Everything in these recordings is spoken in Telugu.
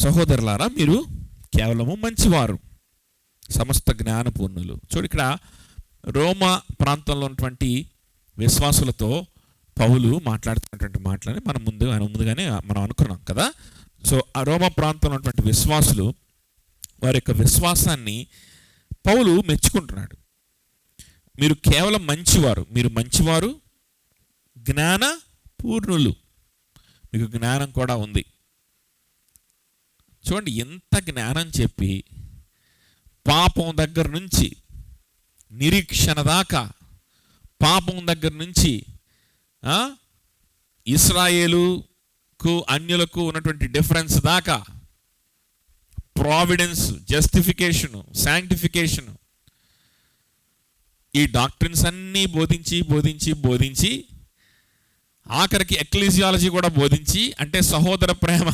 సహోదరులారా, మీరు కేవలము మంచివారు, సమస్త జ్ఞానపూర్ణులు. చూడు, ఇక్కడ రోమా ప్రాంతంలో ఉన్నటువంటి విశ్వాసులతో పౌలు మాట్లాడుతున్నటువంటి మాటలని మనం ముందుగానే మనం అనుకున్నాం కదా. సో ఆ రోమా ప్రాంతంలో ఉన్నటువంటి విశ్వాసులు, వారి యొక్క విశ్వాసాన్ని పౌలు మెచ్చుకుంటున్నాడు. మీరు కేవలం మంచివారు, మీరు మంచివారు, జ్ఞాన పూర్ణులు, మీకు జ్ఞానం కూడా ఉంది. చూడండి, ఎంత జ్ఞానం చెప్పి పాపం దగ్గర నుంచి నిరీక్షణ దాకా, పాపం దగ్గర నుంచి ఇశ్రాయేలుకు అన్యులకు ఉన్నటువంటి డిఫరెన్స్ దాకా, ప్రావిడెన్స్, జస్టిఫికేషను, శాంక్టిఫికేషను, ఈ డాక్ట్రిన్స్ అన్నీ బోధించి బోధించి బోధించి ఆఖరికి ఎక్లీసియాలజీ కూడా బోధించి, అంటే సహోదర ప్రేమ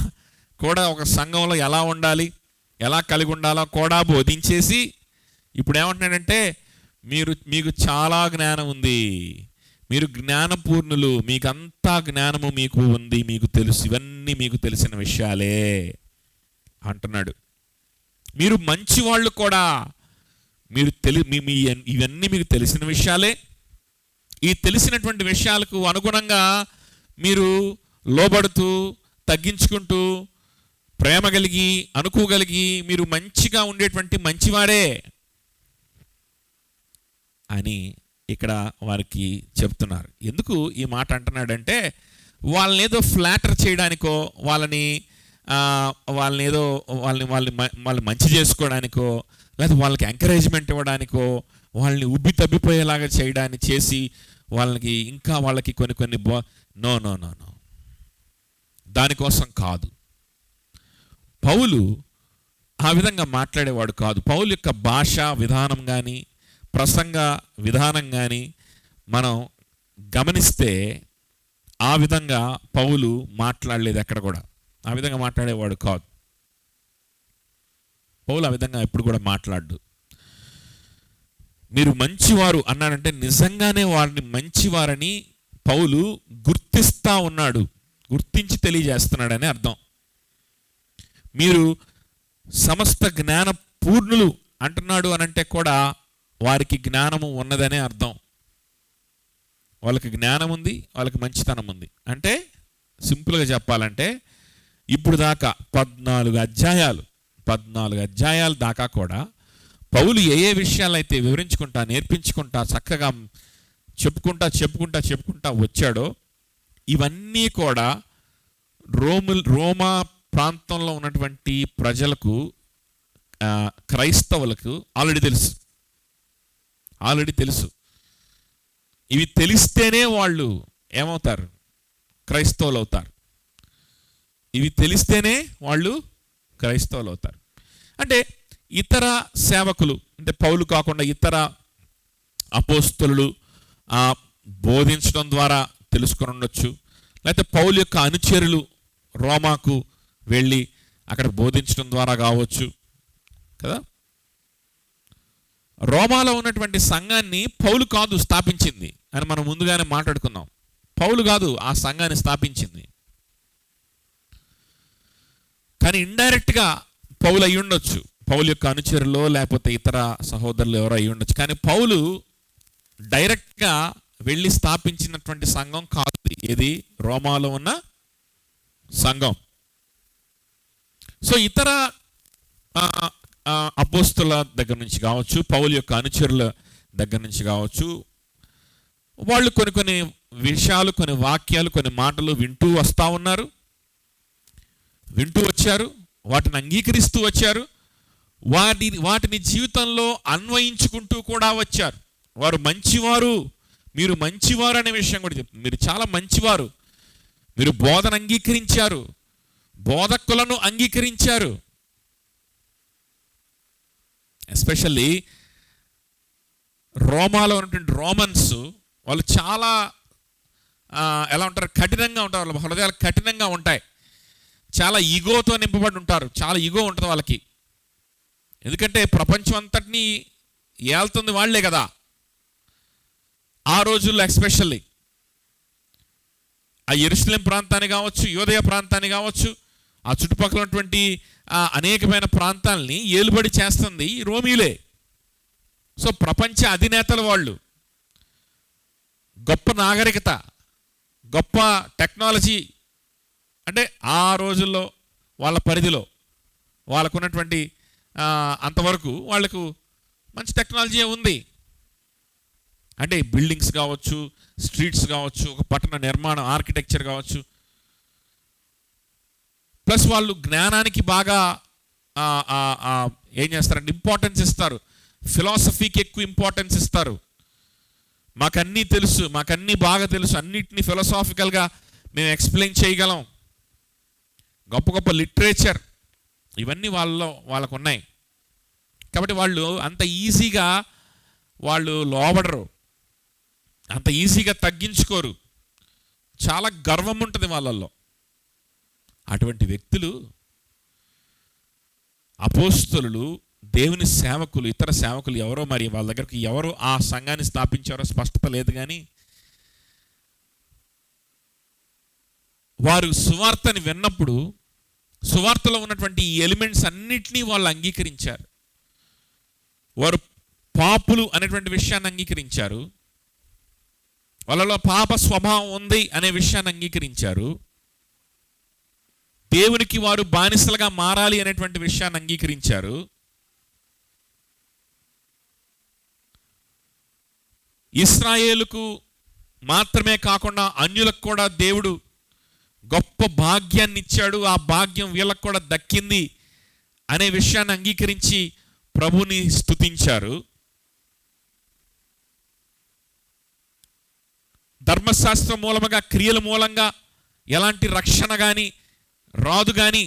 కూడా ఒక సంఘంలో ఎలా ఉండాలి, ఎలా కలిగి ఉండాలో కూడా బోధించేసి ఇప్పుడు ఏమంటున్నాడంటే, మీకు చాలా జ్ఞానం ఉంది, మీరు జ్ఞానపూర్ణులు, మీకంతా జ్ఞానము మీకు ఉంది, మీకు తెలుసు, ఇవన్నీ మీకు తెలిసిన విషయాలే అంటున్నాడు. మీరు మంచివాళ్ళు కూడా, మీరు ఇవన్నీ మీకు తెలిసిన విషయాలే. ఈ తెలిసినటువంటి విషయాలకు అనుగుణంగా మీరు లోబడుతూ, తగ్గించుకుంటూ, ప్రేమ కలిగి, అనుకోగలిగి మీరు మంచిగా ఉండేటువంటి మంచివాడే అని ఇక్కడ వారికి చెప్తున్నారు. ఎందుకు ఈ మాట అంటున్నాడంటే, వాళ్ళని ఏదో ఫ్లాటర్ చేయడానికో, వాళ్ళని మంచి చేసుకోవడానికో, లేదా వాళ్ళకి ఎంకరేజ్మెంట్ ఇవ్వడానికో, వాళ్ళని ఉబ్బి తబ్బిపోయేలాగా చేయడానికి చేసి వాళ్ళకి కొన్ని నో నో నో నో దానికోసం కాదు. పౌలు ఆ విధంగా మాట్లాడేవాడు కాదు. పౌలు యొక్క భాషా విధానం కానీ, ప్రసంగ విధానం కానీ మనం గమనిస్తే ఆ విధంగా పౌలు మాట్లాడలేదు. ఎక్కడ కూడా ఆ విధంగా మాట్లాడేవాడు కాదు. పౌలు ఆ విధంగా ఎప్పుడు కూడా మాట్లాడు. మీరు మంచివారు అన్నాడంటే నిజంగానే వారిని మంచివారని పౌలు గుర్తిస్తా ఉన్నాడు, గుర్తించి తెలియజేస్తున్నాడని అర్థం. మీరు సమస్త జ్ఞాన పూర్ణులు అంటున్నాడు అనంటే కూడా వారికి జ్ఞానము ఉన్నదనే అర్థం. వాళ్ళకి జ్ఞానం ఉంది, వాళ్ళకి మంచితనం ఉంది. అంటే సింపుల్గా చెప్పాలంటే, ఇప్పుడు దాకా 14 అధ్యాయాలు దాకా కూడా పౌలు ఏ విషయాలైతే వివరించుకుంటా, నేర్పించుకుంటా, చక్కగా చెప్పుకుంటా వచ్చాడో, ఇవన్నీ కూడా రోమా ప్రాంతంలో ఉన్నటువంటి ప్రజలకు, క్రైస్తవులకు ఆల్రెడీ తెలుసు. ఇవి తెలిస్తేనే వాళ్ళు ఏమవుతారు? క్రైస్తవులు అవుతారు. ఇవి తెలిస్తేనే వాళ్ళు క్రైస్తవులు అవుతారు. అంటే ఇతర సేవకులు, అంటే పౌలు కాకుండా ఇతర అపోస్తలులు బోధించడం ద్వారా తెలుసుకొని ఉండొచ్చు. లేకపోతే పౌలు యొక్క అనుచరులు రోమాకు వెళ్ళి అక్కడ బోధించడం ద్వారా కావచ్చు కదా. రోమాలో ఉన్నటువంటి సంఘాన్ని పౌలు కాదు స్థాపించింది అని మనం ముందుగానే మాట్లాడుకున్నాం. పౌలు కాదు ఆ సంఘాన్ని స్థాపించింది, కానీ ఇండైరెక్ట్గా పౌలు అయి ఉండొచ్చు, పౌలు యొక్క అనుచరులో లేకపోతే ఇతర సహోదరులు ఎవరో అయి ఉండొచ్చు. కానీ పౌలు డైరెక్ట్గా వెళ్ళి స్థాపించినటువంటి సంఘం కాదు ఏది, రోమాలో ఉన్న సంఘం. సో ఇతర అపోస్తుల దగ్గర నుంచి కావచ్చు, పౌలు యొక్క అనుచరుల దగ్గర నుంచి కావచ్చు, వాళ్ళు కొన్ని విషయాలు, కొన్ని వాక్యాలు, కొన్ని మాటలు వింటూ వచ్చారు, వాటిని అంగీకరిస్తూ వచ్చారు, వాటిని జీవితంలో అన్వయించుకుంటూ కూడా వచ్చారు. వారు మంచివారు, మీరు మంచివారు అనే విషయం కూడా చెప్తుంది. మీరు చాలా మంచివారు, మీరు బోధన అంగీకరించారు, బోధకులను అంగీకరించారు. ఎస్పెషల్లీ రోమాలో ఉన్నటువంటి రోమన్స్ వాళ్ళు చాలా ఎలా ఉంటారు, కఠినంగా ఉంటారు. వాళ్ళ హృదయాలు కఠినంగా ఉంటాయి, చాలా ఈగోతో నింపబడి ఉంటారు, చాలా ఈగో ఉంటుంది వాళ్ళకి. ఎందుకంటే ప్రపంచం అంతటినీ ఏళ్తుంది వాళ్లే కదా ఆ రోజుల్లో. ఎస్పెషల్లీ ఆ యెరూషలేం ప్రాంతాన్ని కావచ్చు, యూదయ ప్రాంతాన్ని కావచ్చు, ఆ చుట్టుపక్కల ఉన్నటువంటి ఆ అనేకమైన ప్రాంతాలని ఏలుబడి చేస్తుంది రోమీలే. సో ప్రపంచ అధినేతలు వాళ్ళు. గొప్ప నాగరికత, గొప్ప టెక్నాలజీ, అంటే ఆ రోజుల్లో వాళ్ళ పరిధిలో వాళ్ళకున్నటువంటి అంతవరకు వాళ్ళకు మంచి టెక్నాలజీ ఉంది. అంటే బిల్డింగ్స్ కావచ్చు, స్ట్రీట్స్ కావచ్చు, ఒక పట్టణ నిర్మాణం, ఆర్కిటెక్చర్ కావచ్చు. ప్లస్ వాళ్ళు జ్ఞానానికి బాగా ఏం చేస్తారంటే ఇంపార్టెన్స్ ఇస్తారు. ఫిలాసఫీకి ఎక్కువ ఇంపార్టెన్స్ ఇస్తారు. మాకన్నీ తెలుసు, మాకన్నీ బాగా తెలుసు, అన్నిటినీ ఫిలాసాఫికల్గా మేము ఎక్స్ప్లెయిన్ చేయగలం. గొప్ప గొప్ప లిటరేచర్ ఇవన్నీ వాళ్ళకు ఉన్నాయి. కాబట్టి వాళ్ళు అంత ఈజీగా వాళ్ళు లోబడరు, అంత ఈజీగా తగ్గించుకోరు. చాలా గర్వం ఉంటుంది వాళ్ళల్లో. అటువంటి వ్యక్తులు అపోస్తలులు, దేవుని సేవకులు, ఇతర సేవకులు ఎవరో, మరి వాళ్ళ దగ్గరికి ఎవరు ఆ సంఘాన్ని స్థాపించారో స్పష్టత లేదు, కానీ వారు సువార్తని విన్నప్పుడు సువార్తలో ఉన్నటువంటి ఈ ఎలిమెంట్స్ అన్నిటినీ వాళ్ళు అంగీకరించారు. వారు పాపులు అనేటువంటి విషయాన్ని అంగీకరించారు, వాళ్ళలో పాప స్వభావం ఉంది అనే విషయాన్ని అంగీకరించారు, దేవునికి వారు బానిసలుగా మారాలి అనేటువంటి విషయాన్ని అంగీకరించారు. ఇశ్రాయేలుకు మాత్రమే కాకుండా అన్యులకు కూడా దేవుడు గొప్ప భాగ్యాన్ని ఇచ్చాడు, ఆ భాగ్యం వీళ్ళకు కూడా దక్కింది అనే విషయాన్ని అంగీకరించి ప్రభుని స్తుతించారు. ధర్మశాస్త్రం మూలముగా, క్రియల మూలంగా ఎలాంటి రక్షణ కానీ రాదు, కానీ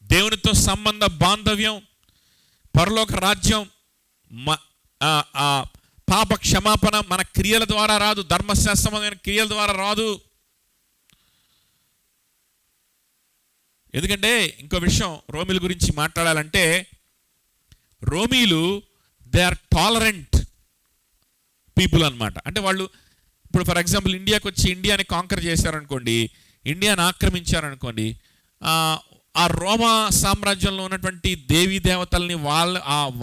దేవునితో సంబంధ బాంధవ్యం, పరలోక రాజ్యం, పాప క్షమాపణ మన క్రియల ద్వారా రాదు, ధర్మశాస్త్రమైన క్రియల ద్వారా రాదు. ఎందుకంటే ఇంకో విషయం రోమీల గురించి మాట్లాడాలంటే, రోమీలు దే ఆర్ టాలరెంట్ పీపుల్ అన్నమాట. అంటే వాళ్ళు ఇప్పుడు ఫర్ ఎగ్జాంపుల్ ఇండియాకి వచ్చి ఇండియాని కాంకర్ చేశారనుకోండి, ఇండియాని ఆక్రమించారనుకోండి, ఆ రోమా సామ్రాజ్యంలో ఉన్నటువంటి దేవీ దేవతల్ని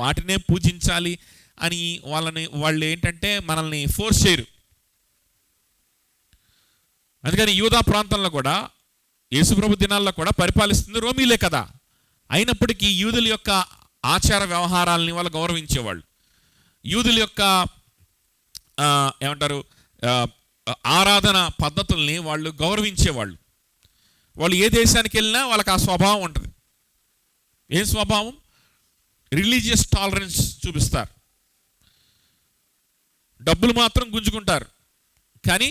వాటినే పూజించాలి అని వాళ్ళు ఏంటంటే మనల్ని ఫోర్స్ చేయరు. అందుకని యూదా ప్రాంతంలో కూడా, యేసుప్రభు దినాల్లో కూడా పరిపాలిస్తుంది రోమీలే కదా. అయినప్పటికీ యూదుల యొక్క ఆచార వ్యవహారాలని వాళ్ళు గౌరవించేవాళ్ళు. యూదుల యొక్క ఏమంటారు ఆరాధన పద్ధతుల్ని వాళ్ళు గౌరవించేవాళ్ళు. వాళ్ళు ఏ దేశానికి వెళ్ళినా వాళ్ళకి ఆ స్వభావం ఉంటుంది. ఏం స్వభావం? రిలీజియస్ టాలరెన్స్ చూపిస్తారు. డబ్బులు మాత్రం గుంజుకుంటారు, కానీ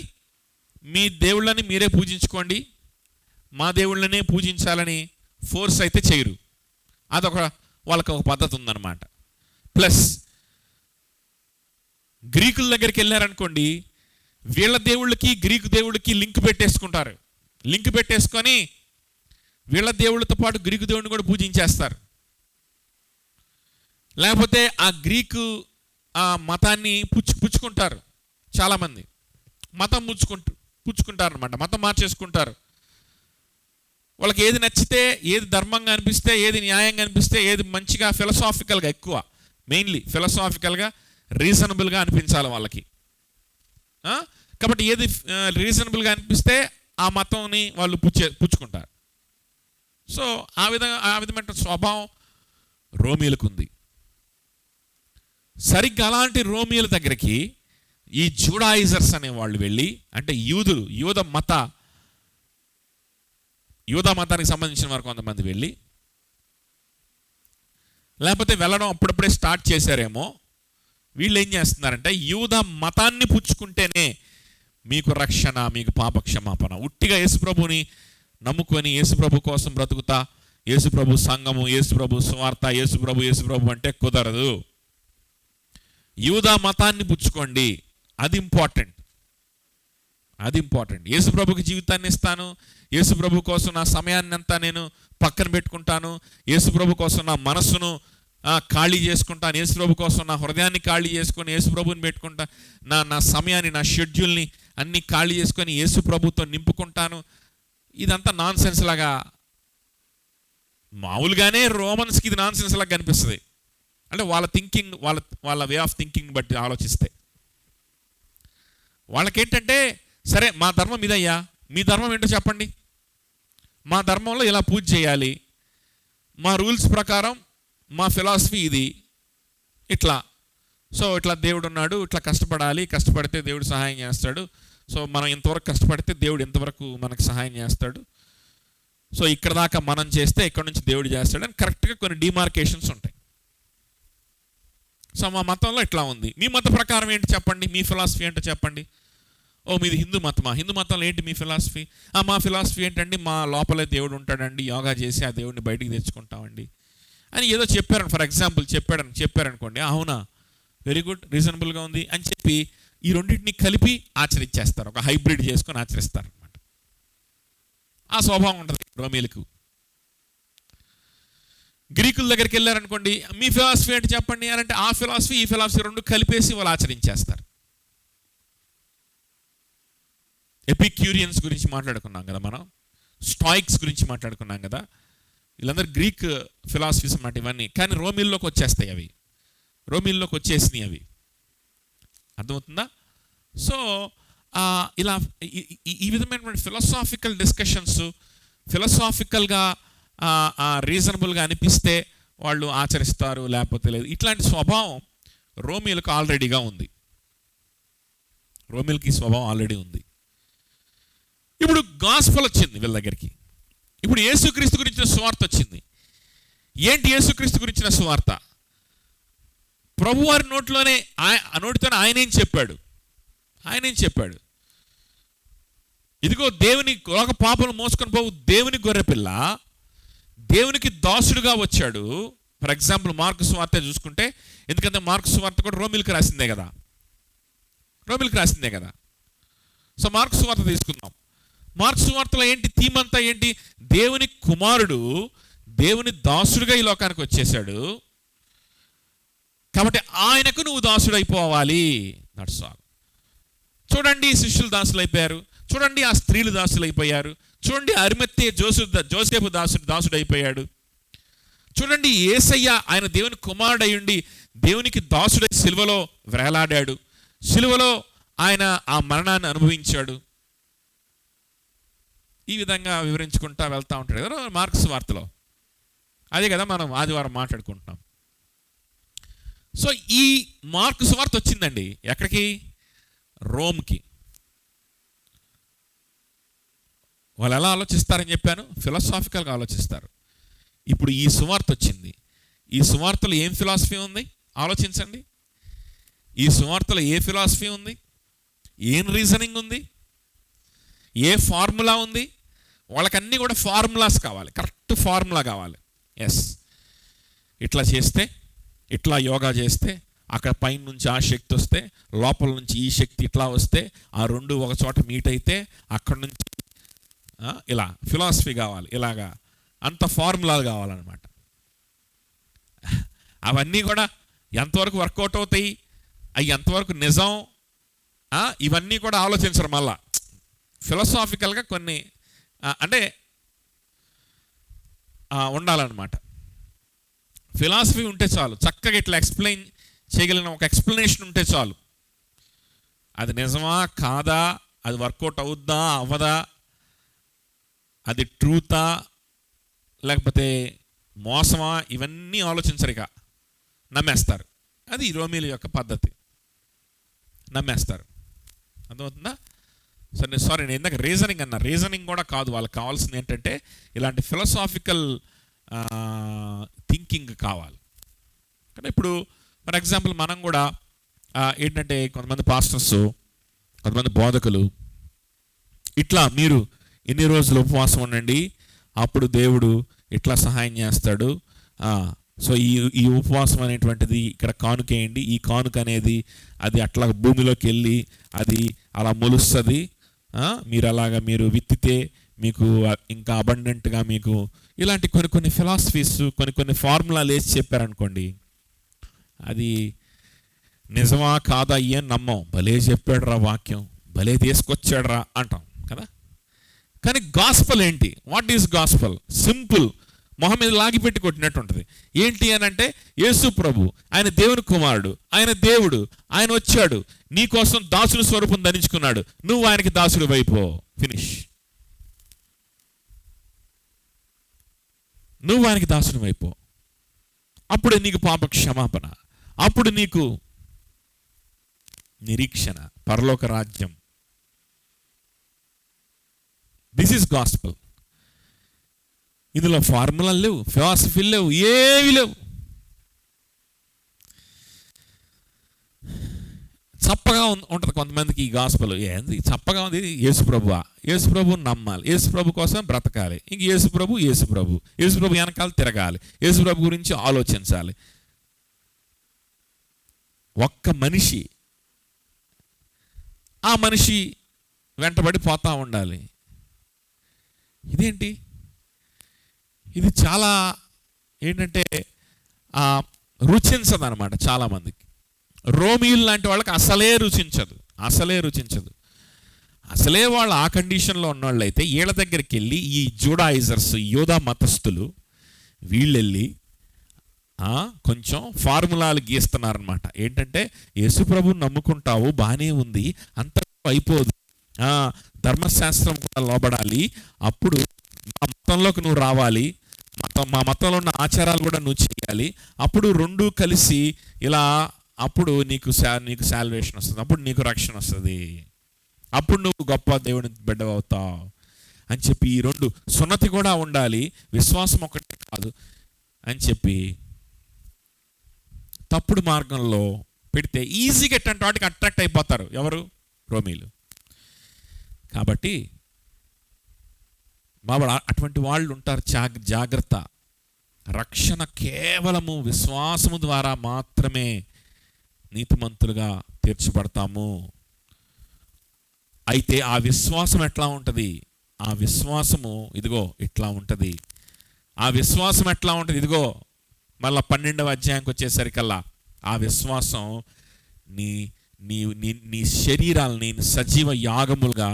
మీ దేవుళ్ళని మీరే పూజించుకోండి, మా దేవుళ్ళనే పూజించాలని ఫోర్స్ అయితే చేయరు. వాళ్ళకి ఒక పద్ధతి ఉందన్నమాట. ప్లస్ గ్రీకుల దగ్గరికి వెళ్ళారనుకోండి, వీళ్ళ దేవుళ్ళకి గ్రీకు దేవుళ్ళకి లింక్ పెట్టేసుకుంటారు. లింక్ పెట్టేసుకొని వీళ్ళ దేవుళ్ళతో పాటు గ్రీకు దేవుడిని కూడా పూజించేస్తారు. లేకపోతే ఆ గ్రీకు మతాన్ని పుచ్చుకుంటారు. చాలామంది మతం పుచ్చుకుంటారు అనమాట, మతం మార్చేసుకుంటారు. వాళ్ళకి ఏది నచ్చితే, ఏది ధర్మంగా అనిపిస్తే, ఏది న్యాయంగా అనిపిస్తే, ఏది మంచిగా ఫిలసాఫికల్గా, ఎక్కువ మెయిన్లీ ఫిలసాఫికల్గా రీజనబుల్గా అనిపించాలి వాళ్ళకి. కాబట్టి ఏది రీజనబుల్గా అనిపిస్తే ఆ మతంని వాళ్ళు పుచ్చుకుంటారు. సో ఆ విధమైన స్వభావం రోమీలకు ఉంది. సరిగ్గా అలాంటి రోమీల దగ్గరికి ఈ జూడాయిజర్స్ అనే వాళ్ళు వెళ్ళి, అంటే యూదులు, యూదా మతానికి సంబంధించిన వారు కొంతమంది వెళ్ళి, లేకపోతే వెళ్ళడం అప్పుడప్పుడే స్టార్ట్ చేశారేమో, వీళ్ళు ఏం చేస్తున్నారంటే యూదా మతాన్ని పుచ్చుకుంటేనే మీకు రక్షణ, మీకు పాప క్షమాపణ. ఉట్టిగా యేసుప్రభుని నమ్ముకొని యేసుప్రభు కోసం బ్రతుకుతా, యేసుప్రభు సంఘము, యేసుప్రభు సువార్త, యేసుప్రభు అంటే కుదరదు. యూదా మతాన్ని పుచ్చుకోండి, అది ఇంపార్టెంట్. యేసుప్రభుకి జీవితాన్ని ఇస్తాను, యేసుప్రభు కోసం నా సమయాన్ని అంతా నేను పక్కన పెట్టుకుంటాను, యేసుప్రభు కోసం నా మనస్సును ఖాళీ చేసుకుంటాను, యేసుప్రభు కోసం నా హృదయాన్ని ఖాళీ చేసుకొని యేసుప్రభుని పెట్టుకుంటా, నా సమయాన్ని, నా షెడ్యూల్ని అన్ని ఖాళీ చేసుకొని యేసుప్రభుతో నింపుకుంటాను. ఇదంతా నాన్ సెన్స్ లాగా మామూలుగానే రోమన్స్కి ఇది నాన్సెన్స్ లాగా కనిపిస్తుంది. అంటే వాళ్ళ థింకింగ్, వాళ్ళ వే ఆఫ్ థింకింగ్ బట్టి ఆలోచిస్తే వాళ్ళకేంటంటే, సరే మా ధర్మం ఇదయ్యా, మీ ధర్మం ఏంటో చెప్పండి, మా ధర్మంలో ఇలా పూజ చేయాలి, మా రూల్స్ ప్రకారం మా ఫిలాసఫీ ఇది, ఇట్లా. సో ఇట్లా దేవుడు ఉన్నాడు, ఇట్లా కష్టపడాలి, కష్టపడితే దేవుడు సహాయం చేస్తాడు, సో మనం ఇంతవరకు కష్టపడితే దేవుడు ఇంతవరకు మనకు సహాయం చేస్తాడు, సో ఇక్కడ దాకా మనం చేస్తే ఇక్కడ నుంచి దేవుడు చేస్తాడు అని కరెక్ట్గా కొన్ని డిమార్కేషన్స్ ఉంటాయి. సో మా మతంలో ఇట్లా ఉంది, మీ మత ప్రకారం ఏంటి చెప్పండి, మీ ఫిలాసఫీ ఏంటో చెప్పండి. ఓ మీది హిందూ మతమా, హిందూ మతంలో ఏంటి మీ ఫిలాసఫీ? మా ఫిలాసఫీ ఏంటండి, మా లోపలే దేవుడు ఉంటాడండి, యోగా చేసి ఆ దేవుడిని బయటికి తెచ్చుకుంటామండి అని ఏదో చెప్పారని, ఫర్ ఎగ్జాంపుల్ చెప్పారనుకోండి, అవునా వెరీ గుడ్, రీజనబుల్గా ఉంది అని చెప్పి ఈ రెండింటిని కలిపి ఆచరించేస్తారు, ఒక హైబ్రిడ్ చేసుకొని ఆచరిస్తారు అనమాట. ఆ స్వభావం ఉంటుంది రోమీలకు. గ్రీకుల దగ్గరికి వెళ్ళారనుకోండి, మీ ఫిలాసఫీ ఏంటి చెప్పండి అని అంటే ఆ ఫిలాసఫీ ఈ ఫిలాసఫీ రెండు కలిపేసి వాళ్ళు ఆచరించేస్తారు. ఎపిక్యూరియన్స్ గురించి మాట్లాడుకున్నాం కదా మనం, స్టాయిక్స్ గురించి మాట్లాడుకున్నాం కదా, వీళ్ళందరూ గ్రీక్ ఫిలాసఫీస్ అన్నమాట ఇవన్నీ. కానీ రోమిల్లోకి వచ్చేస్తాయి అవి, రోమిల్లోకి వచ్చేసినాయి అవి, అర్థమవుతుందా? సో ఇలా ఈ విధమైనటువంటి ఫిలాసాఫికల్ డిస్కషన్స్, ఫిలాసాఫికల్గా రీజనబుల్గా అనిపిస్తే వాళ్ళు ఆచరిస్తారు, లేకపోతే లేదు. ఇట్లాంటి స్వభావం రోమిలకు ఆల్రెడీగా ఉంది, రోమిల్కి ఈ స్వభావం ఆల్రెడీ ఉంది. ఇప్పుడు గాస్పెల్ వచ్చింది వీళ్ళ దగ్గరికి, ఇప్పుడు యేసుక్రీస్తు గురించిన సువార్త వచ్చింది. ఏంటి యేసుక్రీస్తు గురించిన సువార్త? ప్రభువారి నోట్లోనే, నోటితోనే ఆయనేం చెప్పాడు, ఇదిగో దేవుని లోక పాపలు మోసుకొని పోవు దేవుని గొర్రెపిల్ల, దేవునికి దాసుడుగా వచ్చాడు. ఫర్ ఎగ్జాంపుల్ మార్కు సువార్త చూసుకుంటే, ఎందుకంటే మార్కు సువార్త కూడా రోమిల్కి రాసిందే కదా, సో మార్కు సువార్త తీసుకుందాం. మార్కు సువార్తలో ఏంటి థీమ్ అంతా ఏంటి? దేవుని కుమారుడు దేవుని దాసుడుగా ఈ లోకానికి వచ్చేసాడు, కాబట్టి ఆయనకు నువ్వు దాసుడు అయిపోవాలి. That's all. చూడండి శిష్యులు దాసులు అయిపోయారు, చూడండి ఆ స్త్రీలు దాసులు అయిపోయారు, చూడండి అరిమత్తె జోసేపు దాసుడు అయిపోయాడు, చూడండి యేసయ్య ఆయన దేవుని కుమారుడు అయ్యుండి దేవునికి దాసుడై సిలువలో వేలాడాడు, సిలువలో ఆయన ఆ మరణాన్ని అనుభవించాడు. ఈ విధంగా వివరించుకుంటా వెళ్తూ ఉంటాడు కదా మార్క్స్ వార్తలో. అదే కదా మనం ఆదివారం మాట్లాడుకుంటున్నాం. సో ఈ మార్కు సువార్త వచ్చిందండి ఎక్కడికి? రోమ్కి. వాళ్ళు ఎలా ఆలోచిస్తారని చెప్పాను, ఫిలాసాఫికల్గా ఆలోచిస్తారు. ఇప్పుడు ఈ సువార్త వచ్చింది, ఈ సువార్తలో ఏం ఫిలాసఫీ ఉంది ఆలోచించండి. ఈ సువార్తలో ఏ ఫిలాసఫీ ఉంది, ఏం రీజనింగ్ ఉంది, ఏ ఫార్ములా ఉంది? వాళ్ళకన్నీ కూడా ఫార్ములాస్ కావాలి, కరెక్ట్ ఫార్ములా కావాలి. ఎస్, ఇట్లా చేస్తే, ఇట్లా యోగా చేస్తే అక్కడ పైన నుంచి ఆ శక్తి వస్తే, లోపల నుంచి ఈ శక్తి ఇట్లా వస్తే, ఆ రెండు ఒక చోట మీట్ అయితే అక్కడ నుంచి ఇలా ఫిలాసఫీ కావాలి, ఇలాగా అంత ఫార్ములాలు కావాలన్నమాట. అవన్నీ కూడా ఎంతవరకు వర్కౌట్ అవుతాయి, అవి ఎంతవరకు నిజం, ఇవన్నీ కూడా ఆలోచించరు. మళ్ళా ఫిలాసాఫికల్గా కొన్ని అంటే ఉండాలన్నమాట. ఫిలాసఫీ ఉంటే చాలు, చక్కగా ఇట్లా ఎక్స్ప్లెయిన్ చేయగలిగిన ఒక ఎక్స్ప్లెనేషన్ ఉంటే చాలు. అది నిజమా కాదా, అది వర్కౌట్ అవుద్దా అవ్వదా, అది ట్రూతా లేకపోతే మోసమా, ఇవన్నీ ఆలోచించరు, ఇక నమ్మేస్తారు. అది రోమీల యొక్క పద్ధతి, నమ్మేస్తారు. అర్థమవుతుందా? సరే, సారీ నేను ఇందాక రీజనింగ్ అన్నా, రీజనింగ్ కూడా కాదు, వాళ్ళకి కావాల్సింది ఏంటంటే ఇలాంటి ఫిలాసాఫికల్ థింకింగ్ కావాలి. కానీ ఇప్పుడు ఫర్ ఎగ్జాంపుల్ మనం కూడా ఏంటంటే కొంతమంది పాస్టర్స్, కొంతమంది బోధకులు ఇట్లా మీరు ఎన్ని రోజులు ఉపవాసం ఉండండి అప్పుడు దేవుడు ఇట్లా సహాయం చేస్తాడు, సో ఈ ఉపవాసం అనేటువంటిది ఇక్కడ కానుకేయండి, ఈ కానుక అనేది అది అట్లా భూమిలోకి వెళ్ళి అది అలా మొలుస్తుంది, మీరు విత్తితే మీకు ఇంకా అబండెంట్గా మీకు ఇలాంటి కొన్ని ఫిలాసఫీస్, కొన్ని ఫార్ములాలు వేసి చెప్పారనుకోండి, అది నిజమా కాదా అని నమ్మం. భలే చెప్పాడురా వాక్యం, భలే తీసుకొచ్చాడురా అంటాం కదా. కానీ గాస్పల్ ఏంటి? What is gospel? సింపుల్, మొహం మీద లాగిపెట్టి కొట్టినట్టు ఉంటుంది. ఏంటి అని అంటే యేసు ప్రభు, ఆయన దేవుని కుమారుడు, ఆయన దేవుడు, ఆయన వచ్చాడు నీ కోసం దాసుని స్వరూపం ధరించుకున్నాడు, నువ్వు ఆయనకి దాసుడు వైపో, ఫినిష్. నువ్వు ఆయనకి దాసుని వైపో, అప్పుడే నీకు పాప క్షమాపణ, అప్పుడు నీకు నిరీక్షణ, పరలోక రాజ్యం. This is gospel. ఇందులో ఫార్ములాలు లేవు, ఫిలాసఫీలు లేవు, ఏవి లేవు. చప్పగా ఉంటుంది కొంతమందికి ఈ గాస్పెల్. ఏంది చప్పగా ఉంది? యేసుప్రభువా? యేసుప్రభుని నమ్మాలి, యేసుప్రభు కోసం బ్రతకాలి, ఇంక యేసుప్రభు వెనకాల తిరగాలి, యేసుప్రభు గురించి ఆలోచించాలి. ఒక్క మనిషి, ఆ మనిషి వెంటబడి పోతా ఉండాలి. ఇదేంటి? ఇది చాలా ఏంటంటే రుచించదు అనమాట చాలామందికి. రోమియోలు లాంటి వాళ్ళకి అసలే రుచించదు. అసలే వాళ్ళు ఆ కండిషన్లో ఉన్నవాళ్ళు అయితే వీళ్ళ దగ్గరికి వెళ్ళి ఈ జూడాయిజర్స్, యోధా మతస్థులు వీళ్ళెళ్ళి కొంచెం ఫార్ములాలు గీస్తున్నారనమాట. ఏంటంటే యేసుప్రభుని నమ్ముకుంటావు, బాగానే ఉంది, అంత అయిపోదు, ధర్మశాస్త్రం కూడా లోబడాలి, అప్పుడు మా మతంలోకి నువ్వు రావాలి, మా మతంలో ఉన్న ఆచారాలు కూడా నువ్వు చేయాలి, అప్పుడు రెండూ కలిసి ఇలా, అప్పుడు నీకు శాల్వేషన్ వస్తుంది, అప్పుడు నీకు రక్షణ వస్తుంది, అప్పుడు నువ్వు గొప్ప దేవుని బిడ్డవవుతావు అని చెప్పి, ఈ రెండు సున్నతి కూడా ఉండాలి, విశ్వాసం ఒకటే కాదు అని చెప్పి తప్పుడు మార్గంలో పెడితే ఈజీగా ఎట్టంటే వాటికి అట్రాక్ట్ అయిపోతారు. ఎవరు? రోమీలు. కాబట్టి అటువంటి వాళ్ళు ఉంటారు. జాగ్రత్త. రక్షణ కేవలము విశ్వాసము ద్వారా మాత్రమే నీతిమంతులుగా తీర్చబడతాము. అయితే ఆ విశ్వాసం ఎట్లా ఉంటుంది? ఆ విశ్వాసము ఇదిగో ఇట్లా ఉంటుంది. ఆ విశ్వాసం ఎట్లా ఉంటుంది? ఇదిగో మళ్ళీ 12వ అధ్యాయంకి వచ్చేసరికల్లా ఆ విశ్వాసం నీ నీ నీ శరీరాలని సజీవ యాగములుగా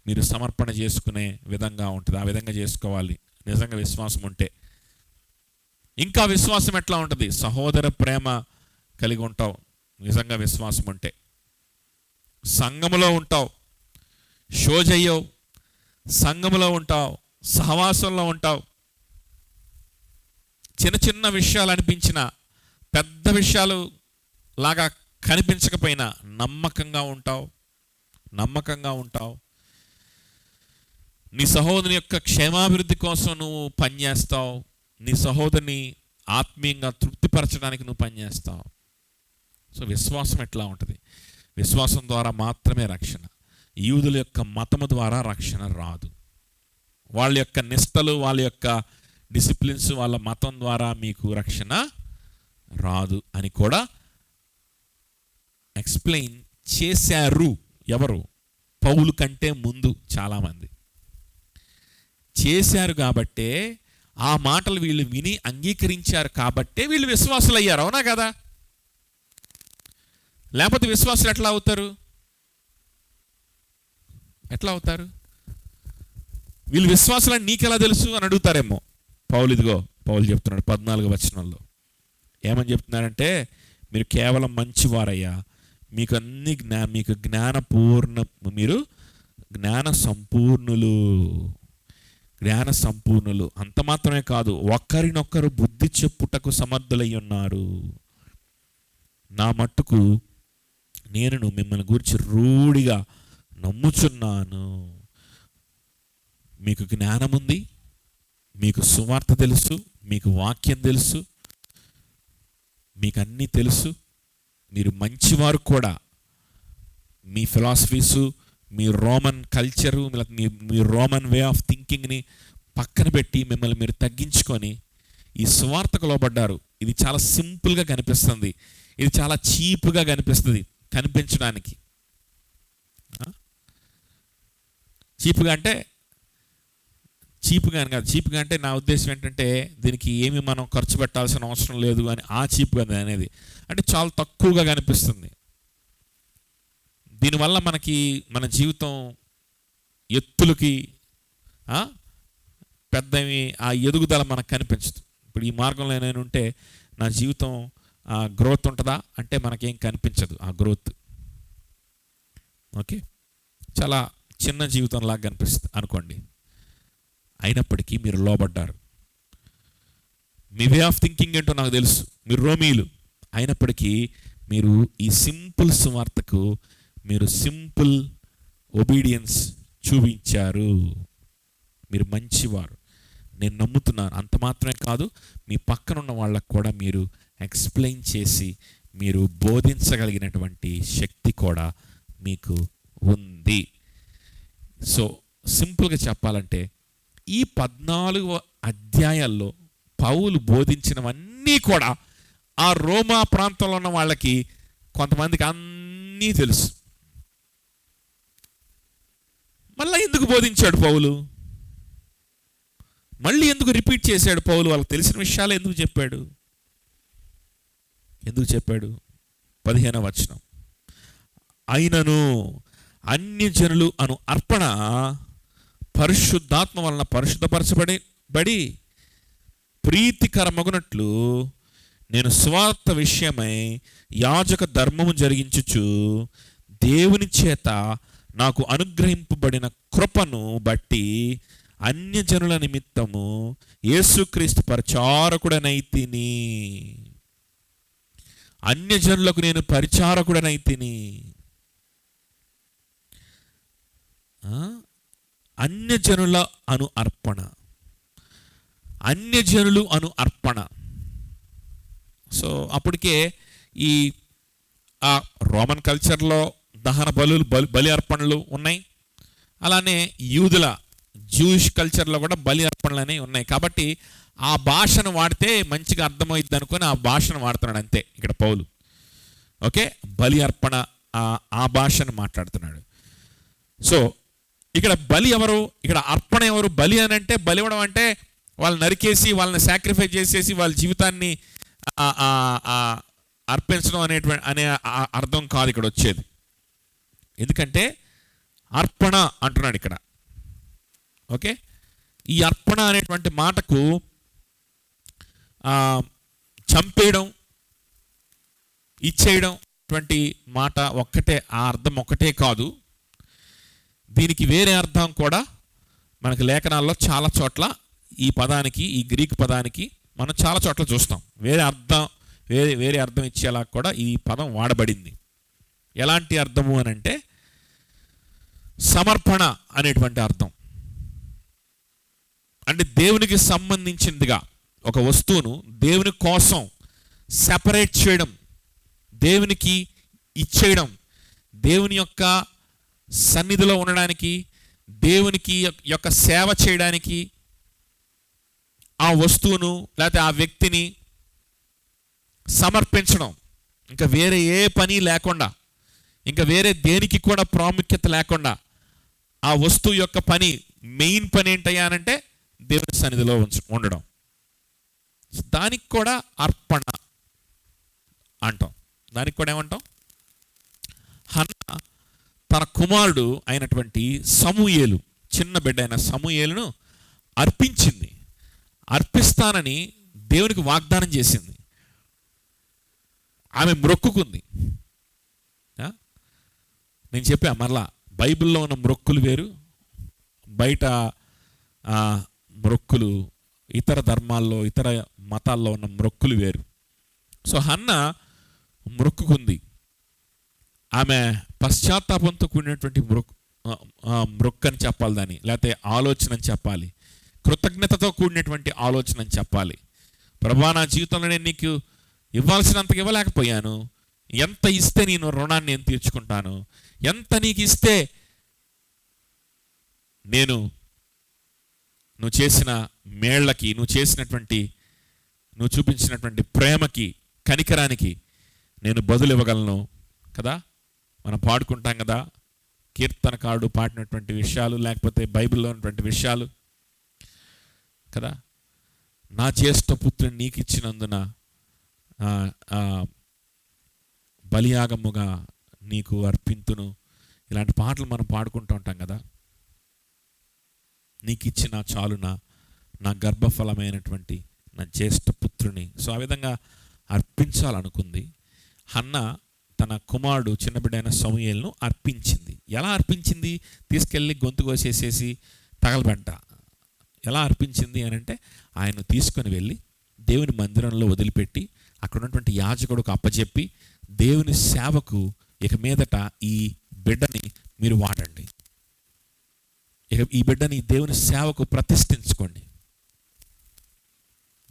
మీరు సమర్పణ చేసుకునే విధంగా ఉంటుంది. ఆ విధంగా చేసుకోవాలి నిజంగా విశ్వాసం ఉంటే. ఇంకా విశ్వాసం ఎట్లా ఉంటుంది? సహోదర ప్రేమ కలిగి ఉంటావు నిజంగా విశ్వాసం ఉంటే. సంఘములో ఉంటావు, షో చెయ్యవు, సంఘములో ఉంటావు, సహవాసంలో ఉంటావు. చిన్న చిన్న విషయాలు అనిపించిన పెద్ద విషయాలు లాగా కనిపించకపోయినా నమ్మకంగా ఉంటావు. నీ సహోదరుని యొక్క క్షేమాభివృద్ధి కోసం నువ్వు పనిచేస్తావు. నీ సహోదరుని ఆత్మీయంగా తృప్తిపరచడానికి నువ్వు పనిచేస్తావు. సో విశ్వాసం ఎట్లా ఉంటుంది? విశ్వాసం ద్వారా మాత్రమే రక్షణ. యూదుల యొక్క మతము ద్వారా రక్షణ రాదు. వాళ్ళ యొక్క నిష్టలు, వాళ్ళ యొక్క డిసిప్లిన్స్, వాళ్ళ మతం ద్వారా మీకు రక్షణ రాదు అని కూడా ఎక్స్ప్లెయిన్ చేశారు. ఎవరు? పౌలు కంటే ముందు చాలామంది చేశారు. కాబట్టే ఆ మాటలు వీళ్ళు విని అంగీకరించారు కాబట్టే వీళ్ళు విశ్వాసులు అయ్యారు. అవునా కదా? లేకపోతే విశ్వాసులు ఎట్లా అవుతారు? వీళ్ళు విశ్వాసులని నీకెలా తెలుసు అని అడుగుతారేమో. పౌలు చెప్తున్నాడు 14వ వచనంలో. ఏమని చెప్తున్నారంటే, మీరు కేవలం మంచివారయ్యా, మీకు అన్ని మీకు మీరు జ్ఞాన సంపూర్ణులు. అంత మాత్రమే కాదు, ఒకరినొకరు బుద్ధి చెప్పుటకు సమర్థులై ఉన్నారు. నా మట్టుకు నేను మిమ్మల్ని గురించి రూఢిగా నమ్ముచున్నాను. మీకు జ్ఞానం ఉంది, మీకు సువార్త తెలుసు, మీకు వాక్యం తెలుసు, మీకు అన్నీ తెలుసు. మీరు మంచివారు కూడా. మీ ఫిలాసఫీసు, మీ రోమన్ కల్చరు, మీ రోమన్ వే ఆఫ్ థింకింగ్ని పక్కన పెట్టి మిమ్మల్ని మీరు తగ్గించుకొని ఈ సువార్తకు లోబడ్డారు. ఇది చాలా సింపుల్గా కనిపిస్తుంది, ఇది చాలా చీప్గా కనిపిస్తుంది కనిపించడానికి. చీప్గా అంటే నా ఉద్దేశం ఏంటంటే, దీనికి ఏమి మనం ఖర్చు పెట్టాల్సిన అవసరం లేదు అని ఆ చీప్గా అనేది అంటే చాలా తక్కువగా కనిపిస్తుంది. దీనివల్ల మన జీవితం ఎత్తులకి పెద్దవి ఆ ఎదుగుదల మనకు కనిపించదు. ఇప్పుడు ఈ మార్గంలో నేను ఉంటే నా జీవితం గ్రోత్ ఉంటుందా అంటే మనకేం కనిపించదు ఆ గ్రోత్. ఓకే, చాలా చిన్న జీవితంలాగా కనిపిస్తుంది అనుకోండి. అయినప్పటికీ మీరు లోబడ్డారు. మీ వే ఆఫ్ థింకింగ్ ఏంటో నాకు తెలుసు, మీరు రోమీలు. అయినప్పటికీ మీరు ఈ సింపుల్ సువార్తకు మీరు సింపుల్ ఒబీడియన్స్ చూపించారు. మీరు మంచివారు, నేను నమ్ముతున్నాను. అంత మాత్రమే కాదు, మీ పక్కన ఉన్న వాళ్ళకు కూడా మీరు ఎక్స్ప్లెయిన్ చేసి మీరు బోధించగలిగినటువంటి శక్తి కూడా మీకు ఉంది. సో సింపుల్గా చెప్పాలంటే ఈ 14 అధ్యాయాల్లో పౌలు బోధించినవన్నీ కూడా ఆ రోమా ప్రాంతంలో ఉన్న వాళ్ళకి కొంతమందికి అన్నీ తెలుసు. మళ్ళీ ఎందుకు బోధించాడు పౌలు? మళ్ళీ ఎందుకు రిపీట్ చేశాడు పౌలు? వాళ్ళకి తెలిసిన విషయాలు ఎందుకు చెప్పాడు? 15వ వచనం, అయినను అన్యజనులు అను అర్పణ పరిశుద్ధాత్మ వలన పరిశుద్ధపరచబడి ప్రీతికరమగునట్లు నేను స్వార్థ విషయమై యాజక ధర్మము జరిగించుచు దేవుని చేత నాకు అనుగ్రహింపబడిన కృపను బట్టి అన్యజనుల నిమిత్తము యేసుక్రీస్తు పరిచారకుడనైతిని. అన్యజనులకు నేను పరిచారకుడనైతిని. అన్యజనుల అను అర్పణ, అన్యజనులు అను అర్పణ. సో అప్పటికే ఈ రోమన్ కల్చర్లో దహన బలి అర్పణలు ఉన్నాయి. అలానే యూదుల జూయిష్ కల్చర్లో కూడా బలి అర్పణలు అనేవి ఉన్నాయి. కాబట్టి ఆ భాషను వాడితే మంచిగా అర్థమైద్ది అనుకొని ఆ భాషను వాడుతున్నాడు అంతే ఇక్కడ పౌలు. ఓకే, బలి అర్పణ ఆ భాషను మాట్లాడుతున్నాడు. సో ఇక్కడ బలి ఎవరు, ఇక్కడ అర్పణ ఎవరు? బలి అని అంటే, బలి ఇవ్వడం అంటే వాళ్ళని నరికేసి వాళ్ళని సాక్రిఫై చేసేసి వాళ్ళ జీవితాన్ని అర్పించడం అనే అర్థం కాదు ఇక్కడ వచ్చేది. ఎందుకంటే అర్పణ అంటున్నాడు ఇక్కడ. ఓకే, ఈ అర్పణ అనేటువంటి మాటకు చంపేయడం, ఇచ్చేయడం అటువంటి మాట ఒక్కటే, ఆ అర్థం ఒక్కటే కాదు, దీనికి వేరే అర్థం కూడా మనకి లేఖనాల్లో చాలా చోట్ల ఈ పదానికి, ఈ గ్రీక్ పదానికి మనం చాలా చోట్ల చూస్తాం. వేరే అర్థం ఇచ్చేలా కూడా ఈ పదం వాడబడింది. ఎలాంటి అర్థము అని అంటే సమర్పణ అనేటువంటి అర్థం. అంటే దేవునికి సంబంధించిందిగా ఒక వస్తువును దేవుని కోసం సెపరేట్ చేయడం, దేవునికి ఇచ్చేయడం, దేవుని యొక్క సన్నిధిలో ఉండడానికి, దేవునికి యొక్క సేవ చేయడానికి ఆ వస్తువును లేకపోతే ఆ వ్యక్తిని సమర్పించడం. ఇంకా వేరే ఏ పని లేకుండా, ఇంకా వేరే దేనికి కూడా ప్రాముఖ్యత లేకుండా ఆ వస్తువు యొక్క పని, మెయిన్ పని ఏంటయ్యానంటే దేవుని సన్నిధిలో ఉండడం. దానికి కూడా అర్పణ అంటాం. దానికి కూడా ఏమంటాం? హన్నా తన కుమారుడు అయినటువంటి సమూయేలు, చిన్న బిడ్డ అయిన సమూయేలును అర్పించింది. అర్పిస్తానని దేవునికి వాగ్దానం చేసింది. ఆమె మ్రొక్కుకుంది. నేను చెప్పా మరలా, బైబిల్లో ఉన్న మ్రొక్కులు వేరు, బయట మ్రొక్కులు, ఇతర ధర్మాల్లో ఇతర మతాల్లో ఉన్న మ్రొక్కులు వేరు. సో హన్నా మ్రొక్కుకుంది. ఆమె పశ్చాత్తాపంతో కూడినటువంటి మ్రొక్కు అని చెప్పాలి దాన్ని, లేకపోతే ఆలోచన అని చెప్పాలి, కృతజ్ఞతతో కూడినటువంటి ఆలోచన అని చెప్పాలి. ప్రభువా, నా జీవితంలో నేను నీకు ఇవ్వాల్సినంతగా ఇవ్వలేకపోయాను, ఎంత ఇస్తే నేను రుణాన్ని నేను తీర్చుకుంటాను, ఎంత నీకు ఇస్తే నువ్వు చేసిన మేళ్లకి, నువ్వు చూపించినటువంటి ప్రేమకి, కనికరానికి నేను బదులు ఇవ్వగలను కదా. మనం పాడుకుంటాం కదా, కీర్తనకారుడు పాడినటువంటి విషయాలు, లేకపోతే బైబిల్లో ఉన్నటువంటి విషయాలు కదా. నా జ్యేష్ఠ పుత్రుని నీకు ఇచ్చినందున బలియాగముగా నీకు అర్పింతును, ఇలాంటి పాటలు మనం పాడుకుంటూ ఉంటాం కదా. నీకు ఇచ్చిన చాలున, నా గర్భఫలమైనటువంటి నా జ్యేష్ఠ పుత్రుని. సో ఆ విధంగా అర్పించాలనుకుంది. హన్న తన కుమారుడు చిన్న బిడ్డైన సమూయేలును అర్పించింది. ఎలా అర్పించింది? తీసుకెళ్ళి గొంతు కోసేసేసి తగలబెట్ట. ఎలా అర్పించింది అని అంటే, ఆయన తీసుకొని వెళ్ళి దేవుని మందిరంలో వదిలిపెట్టి అక్కడ ఉన్నటువంటి యాజకుడికి అప్పచెప్పి, దేవుని సేవకు ఇక మీదట ఈ బిడ్డని మీరు వాడండి, ఇక ఈ బిడ్డని దేవుని సేవకు ప్రతిష్ఠించుకోండి.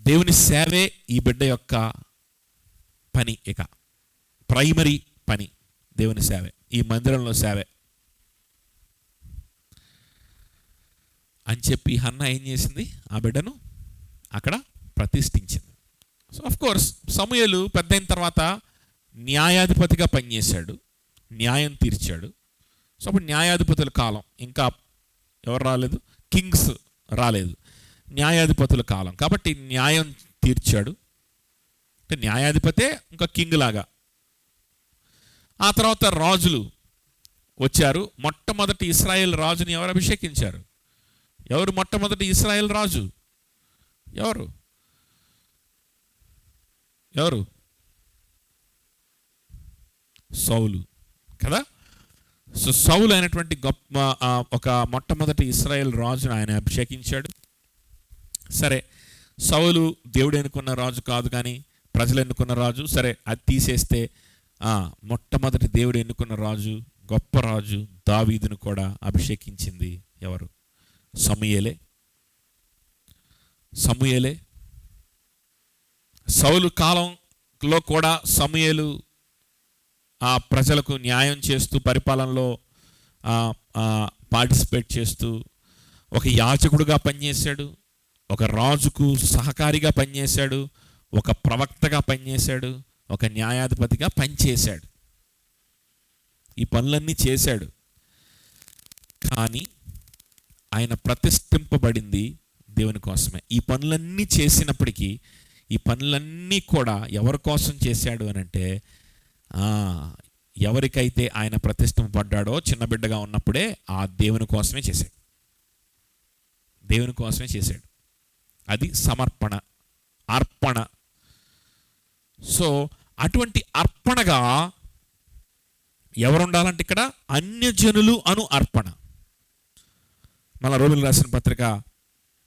దేవుని సేవే ఈ బిడ్డ యొక్క పని, ఇక ప్రైమరీ పని దేవుని సేవే, ఈ మందిరంలో సేవే అని చెప్పి హన్న ఏం చేసింది? ఆ బిడ్డను అక్కడ ప్రతిష్ఠించింది. సో ఆఫ్ కోర్స్ సమూయేలు పెద్ద అయిన తర్వాత న్యాయాధిపతిగా పనిచేశాడు, న్యాయం తీర్చాడు. సో అప్పుడు న్యాయాధిపతుల కాలం, ఇంకా ఎవరు రాలేదు, కింగ్స్ రాలేదు, న్యాయాధిపతుల కాలం. కాబట్టి న్యాయం తీర్చాడు. అంటే న్యాయాధిపతే ఇంకా కింగ్ లాగా. ఆ తర్వాత రాజులు వచ్చారు. మొట్టమొదటి ఇశ్రాయేల్ రాజుని ఎవరు అభిషేకించారు? ఎవరు మొట్టమొదటి ఇశ్రాయేల్ రాజు? ఎవరు? సౌలు కదా. సో సౌలు అయినటువంటి గొప్ప ఒక మొట్టమొదటి ఇశ్రాయేల్ రాజును ఆయన అభిషేకించాడు. సరే, సౌలు దేవుడు ఎన్నుకున్న రాజు కాదు, కానీ ప్రజలు ఎన్నుకున్న రాజు. సరే, అది తీసేస్తే మొట్టమొదటి దేవుడు ఎన్నుకున్న రాజు, గొప్ప రాజు దావీదును కూడా అభిషేకించింది ఎవరు? సమూయేలే. సౌలు కాలంలో కూడా సమూయేలు ఆ ప్రజలకు న్యాయం చేస్తూ, పరిపాలనలో పార్టిసిపేట్ చేస్తూ ఒక యాజకుడుగా పనిచేశాడు, ఒక రాజుకు సహకారిగా పనిచేశాడు, ఒక ప్రవక్తగా పనిచేశాడు, ఒక న్యాయాధిపతిగా పనిచేశాడు. ఈ పనులన్నీ చేశాడు. కానీ ఆయన ప్రతిష్ఠింపబడింది దేవుని కోసమే. ఈ పనులన్నీ చేసినప్పటికీ ఈ పనులన్నీ కూడా ఎవరి కోసం చేశాడు అని అంటే, ఎవరికైతే ఆయన ప్రతిష్ఠింపబడ్డాడో చిన్న బిడ్డగా ఉన్నప్పుడే ఆ దేవుని కోసమే చేశాడు. దేవుని కోసమే చేశాడు. అది సమర్పణ, అర్పణ. సో అటువంటి అర్పణగా ఎవరు ఉండాలంటే ఇక్కడ అన్యజనులు అను అర్పణ. మన రోమిలకు రాసిన పత్రిక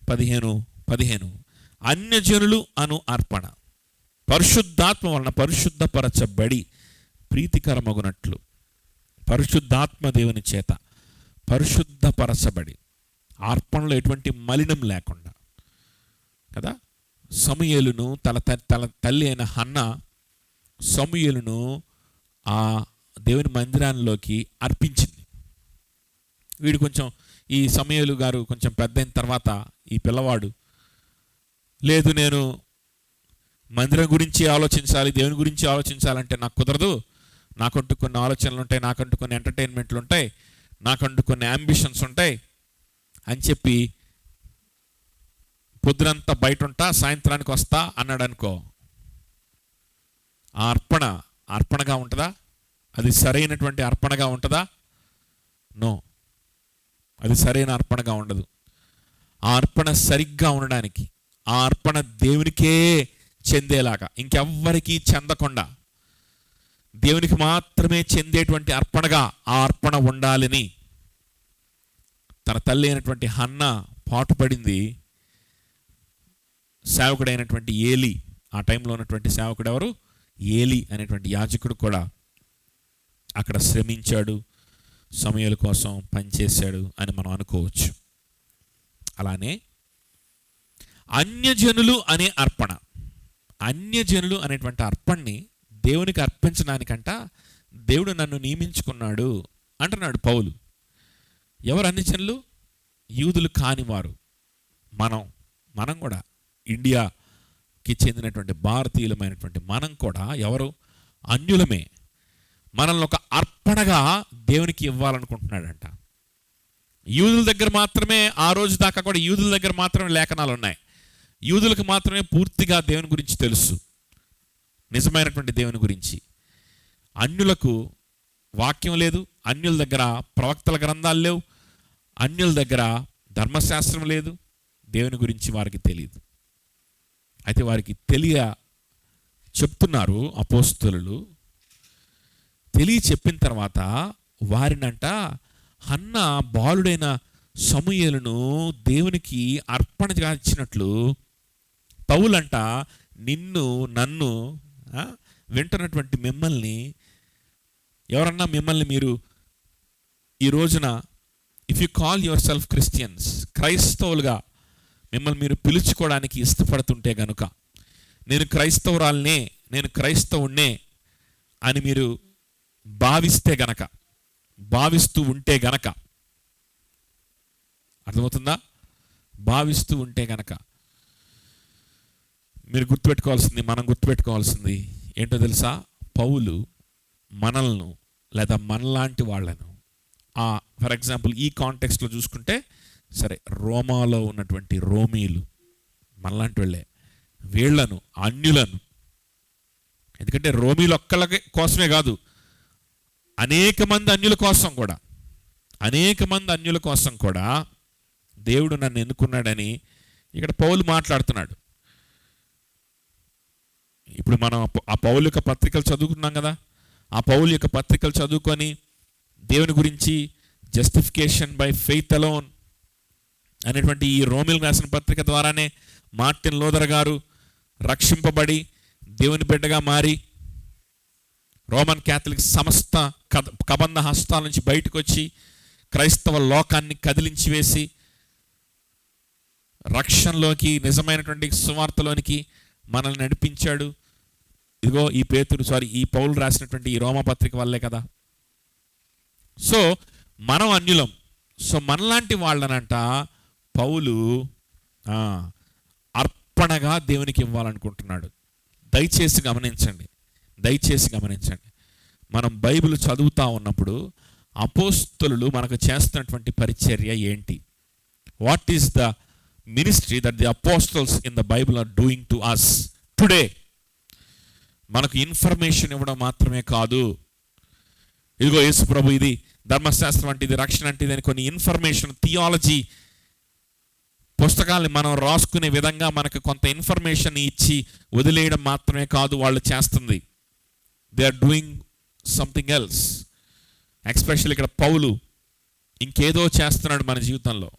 15:15 అన్యజనులు అను అర్పణ పరిశుద్ధాత్మ వలన పరిశుద్ధపరచబడి ప్రీతికరమగునట్లు, పరిశుద్ధాత్మ దేవుని చేత పరిశుద్ధపరచబడి, అర్పణలో ఎటువంటి మలినం లేకుండా కదా. సమూయేలును తన తల్లి అయిన హన్న సమూయేలును ఆ దేవుని మందిరాల్లోకి అర్పించింది. వీడు కొంచెం, ఈ సమూయేలు గారు కొంచెం పెద్ద అయిన తర్వాత ఈ పిల్లవాడు, లేదు నేను మందిరం గురించి ఆలోచించాలి, దేవుని గురించి ఆలోచించాలంటే నాకు కుదరదు, నాకంటూ కొన్ని ఆలోచనలు ఉంటాయి, నాకంటూ కొన్ని ఎంటర్టైన్మెంట్లు ఉంటాయి, నాకంటూ కొన్ని అంబిషన్స్ ఉంటాయి అని చెప్పి పొద్దునంతా బయట ఉంటా, సాయంత్రానికి వస్తా అన్నాడు అనుకో. ఆ అర్పణగా ఉంటుందా? అది సరైనటువంటి అర్పణగా ఉంటుందా? నో, అది సరైన అర్పణగా ఉండదు. ఆ అర్పణ సరిగ్గా ఉండడానికి, ఆ అర్పణ దేవునికే చెందేలాగా, ఇంకెవ్వరికీ చెందకుండా దేవునికి మాత్రమే చెందేటువంటి అర్పణగా ఆ అర్పణ ఉండాలని తన తల్లి అయినటువంటి హన్న పాటుపడింది. సేవకుడైనటువంటి ఏలి, ఆ టైంలో ఉన్నటువంటి సేవకుడు ఎవరు? ఏలి అనేటువంటి యాజకుడు కూడా అక్కడ శ్రమించాడు, సమూయేలు కోసం పనిచేశాడు అని మనం అనుకోవచ్చు. అలానే అన్యజనులు అనే అర్పణ, అన్యజనులు అనేటువంటి అర్పణని దేవునికి అర్పించడానికంట దేవుడు నన్ను నియమించుకున్నాడు అంటున్నాడు పౌలు. ఎవరు అన్యజనులు? యూదులు కానివారు. మనం కూడా ఇండియాకి చెందినటువంటి భారతీయులమైనటువంటి మనం కూడా ఎవరు? అన్యులమే. మనల్ని ఒక అర్పణగా దేవునికి ఇవ్వాలనుకుంటున్నాడంట. యూదుల దగ్గర మాత్రమే, ఆ రోజు దాకా కూడా యూదుల దగ్గర మాత్రమే లేఖనాలు ఉన్నాయి. యూదులకు మాత్రమే పూర్తిగా దేవుని గురించి తెలుసు, నిజమైనటువంటి దేవుని గురించి. అన్యులకు వాక్యం లేదు, అన్యుల దగ్గర ప్రవక్తల గ్రంథాలు లేవు, అన్యుల దగ్గర ధర్మశాస్త్రం లేదు, దేవుని గురించి వారికి తెలియదు. అయితే వారికి చెప్తున్నారు అపోస్తలులు. చెప్పిన తర్వాత వారినంట హన్న బాలుడైన సమూయేలును దేవునికి అర్పణగా ఇచ్చినట్లు పౌలంట నన్ను వింటున్నటువంటి మిమ్మల్ని, ఎవరన్నా మిమ్మల్ని మీరు ఈ రోజున if you call your self Christians, క్రైస్తవులుగా మిమ్మల్ని మీరు పిలుచుకోవడానికి ఇష్టపడుతుంటే గనుక, నేను క్రైస్తవురాలనే, నేను క్రైస్తవుణ్ణే అని మీరు భావిస్తూ ఉంటే గనక, అర్థమవుతుందా? భావిస్తూ ఉంటే గనక మీరు మనం గుర్తుపెట్టుకోవాల్సింది ఏంటో తెలుసా? పౌలు మనల్ని లేదా మనలాంటి వాళ్ళను, ఫర్ ఎగ్జాంపుల్ ఈ కాంటెక్స్ట్లో చూసుకుంటే సరే, రోమాలో ఉన్నటువంటి రోమీలు మనలాంటి వాళ్ళే, వీళ్లను అన్యులను, ఎందుకంటే రోమీలు ఒక్కళ్ళ కోసమే కాదు, అనేక మంది అన్యుల కోసం కూడా దేవుడు నన్ను ఎన్నుకున్నాడని ఇక్కడ పౌలు మాట్లాడుతున్నాడు. ఇప్పుడు మనం ఆ పౌలు యొక్క పత్రికలు చదువుకున్నాం కదా. ఆ పౌలు యొక్క పత్రికలు చదువుకొని దేవుని గురించి జస్టిఫికేషన్ బై ఫెయిత్ అలోన్ అనేటువంటి ఈ రోమిల్ రాసిన పత్రిక ద్వారానే మార్టిన్ లూథర్ గారు రక్షింపబడి దేవుని బిడ్డగా మారి రోమన్ క్యాథలిక్ సమస్త కబంధ హస్తాల నుంచి బయటకు వచ్చి క్రైస్తవ లోకాన్ని కదిలించి వేసి రక్షణలోకి, నిజమైనటువంటి సువార్తలోనికి మనల్ని నడిపించాడు. ఇదిగో ఈ పౌలు రాసినటువంటి ఈ రోమపత్రిక వల్లే కదా. సో మనం అన్యులం. సో మనలాంటి వాళ్ళనంట పౌలు అర్పణగా దేవునికి ఇవ్వాలనుకుంటున్నాడు. దయచేసి గమనించండి. మనం బైబిల్ చదువుతూ ఉన్నప్పుడు అపోస్తలులు మనకు చేస్తున్నటువంటి పరిచర్య ఏంటి? What is the ministry that the apostles in the Bible are doing to us today? మనకు ఇన్ఫర్మేషన్ ఇవ్వడం మాత్రమే కాదు. ఇదిగో యేసు ప్రభు ఇది ధర్మశాస్త్రం అంటే, ఇది రక్షణ అంటే, ఇది అని కొన్ని ఇన్ఫర్మేషన్, థియాలజీ పుస్తకాలని మనం రాసుకునే విధంగా మనకు కొంత ఇన్ఫర్మేషన్ ఇచ్చి వదిలేయడం మాత్రమే కాదు వాళ్ళు చేస్తుంది. They are doing something else. Especially ఇక్కడ పౌలు ఇంకేదో చేస్తున్నాడు మన జీవితంలో,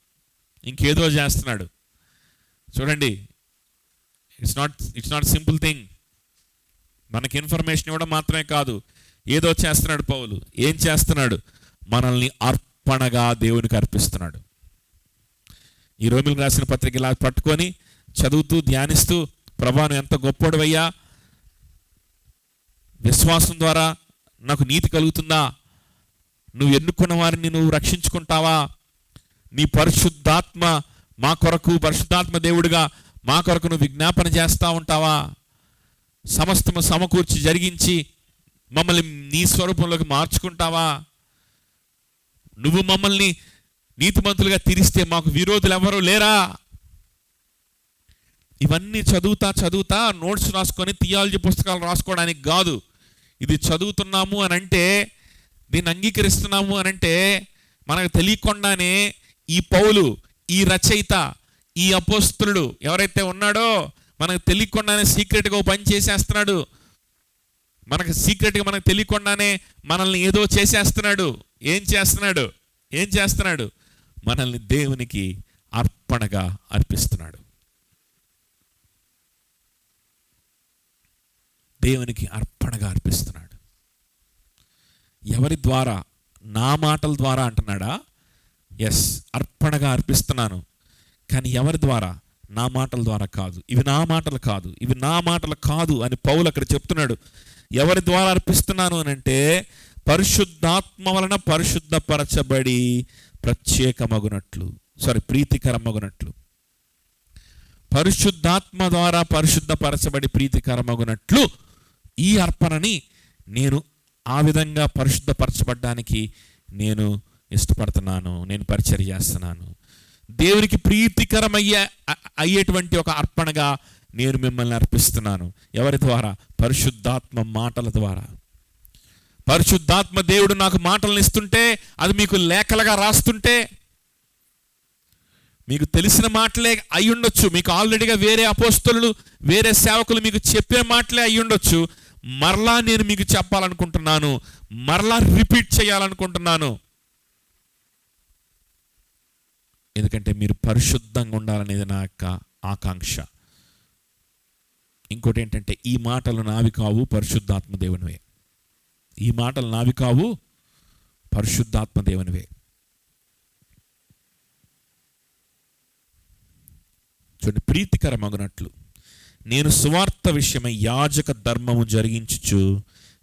ఇంకేదో చేస్తున్నాడు. చూడండి, ఇట్స్ నాట్ సింపుల్ థింగ్. మనకి ఇన్ఫర్మేషన్ ఇవ్వడం మాత్రమే కాదు, ఏదో చేస్తున్నాడు పౌలు. ఏం చేస్తున్నాడు? మనల్ని అర్పణగా దేవునికి అర్పిస్తున్నాడు. ఈ రోమిలకు రాసిన పత్రిక ఇలా పట్టుకొని చదువుతూ ధ్యానిస్తూ, ప్రభువా నువ్వు ఎంత గొప్పోడివయ్యా, విశ్వాసం ద్వారా నాకు నీతి కలుగుతుందా, నువ్వు ఎన్నుకున్న వారిని నువ్వు రక్షించుకుంటావా, నీ పరిశుద్ధాత్మ మా కొరకు, పరిశుద్ధాత్మ దేవుడిగా మా కొరకు నువ్వు విజ్ఞాపన చేస్తూ ఉంటావా, సమస్తము సమకూర్చి జరిగించి మమ్మల్ని నీ స్వరూపంలోకి మార్చుకుంటావా, నువ్వు మమ్మల్ని నీతిమంతులుగా తీరిస్తే మాకు విరోధులు ఎవరు లేరా? ఇవన్నీ చదువుతా నోట్స్ రాసుకొని థియాలజీ పుస్తకాలు రాసుకోవడానికి కాదు. ఇది చదువుతున్నాము అని అంటే, దీన్ని అంగీకరిస్తున్నాము అని అంటే, మనకు తెలియకుండానే ఈ పౌలు, ఈ రచయిత, ఈ అపోస్తలుడు ఎవరైతే ఉన్నాడో మనకు తెలియకుండానే సీక్రెట్గా ఓ పని చేసేస్తున్నాడు. మనకు సీక్రెట్గా మనకు తెలియకుండానే మనల్ని ఏదో చేసేస్తున్నాడు. ఏం చేస్తున్నాడు? మనల్ని దేవునికి అర్పణగా అర్పిస్తున్నాడు. దేవునికి అర్పణగా అర్పిస్తున్నాడు. ఎవరి ద్వారా? నా మాటల ద్వారా అంటున్నాడా? ఎస్, అర్పణగా అర్పిస్తున్నాను. కానీ ఎవరి ద్వారా? నా మాటల ద్వారా కాదు. ఇవి నా మాటలు కాదు అని పౌలు అక్కడ చెప్తున్నాడు. ఎవరి ద్వారా అర్పిస్తున్నాను అని అంటే, పరిశుద్ధాత్మ వలన పరిశుద్ధపరచబడి ప్రీతికరమగునట్లు, పరిశుద్ధాత్మ ద్వారా పరిశుద్ధపరచబడి ప్రీతికరమగునట్లు ఈ అర్పణని నేను ఆ విధంగా పరిశుద్ధపరచబడ్డానికి నేను ఇష్టపడుతున్నాను, నేను పరిచర్య చేస్తున్నాను. దేవునికి అయ్యేటువంటి ఒక అర్పణగా నేను మిమ్మల్ని అర్పిస్తున్నాను. ఎవరి ద్వారా? పరిశుద్ధాత్మ మాటల ద్వారా. పరిశుద్ధాత్మ దేవుడు నాకు మాటలను ఇస్తుంటే, అది మీకు లేఖలుగా రాస్తుంటే, మీకు తెలిసిన మాటలే అయి ఉండొచ్చు, మీకు ఆల్రెడీగా వేరే అపోస్తలులు వేరే సేవకులు మీకు చెప్పిన మాటలే అయి ఉండొచ్చు. మరలా నేను మీకు చెప్పాలనుకుంటున్నాను, మరలా రిపీట్ చేయాలనుకుంటున్నాను. ఎందుకంటే మీరు పరిశుద్ధంగా ఉండాలనేది నా యొక్క ఆకాంక్ష. ఇంకోటి ఏంటంటే, ఈ మాటలు నావి కావు, పరిశుద్ధాత్మ దేవునివే. ఈ మాటలు నావి కావు, పరిశుద్ధాత్మ దేవునివే. చూడండి, ప్రీతికరమగునట్లు నేను సువార్త విషయమై యాజక ధర్మము జరిగించుచు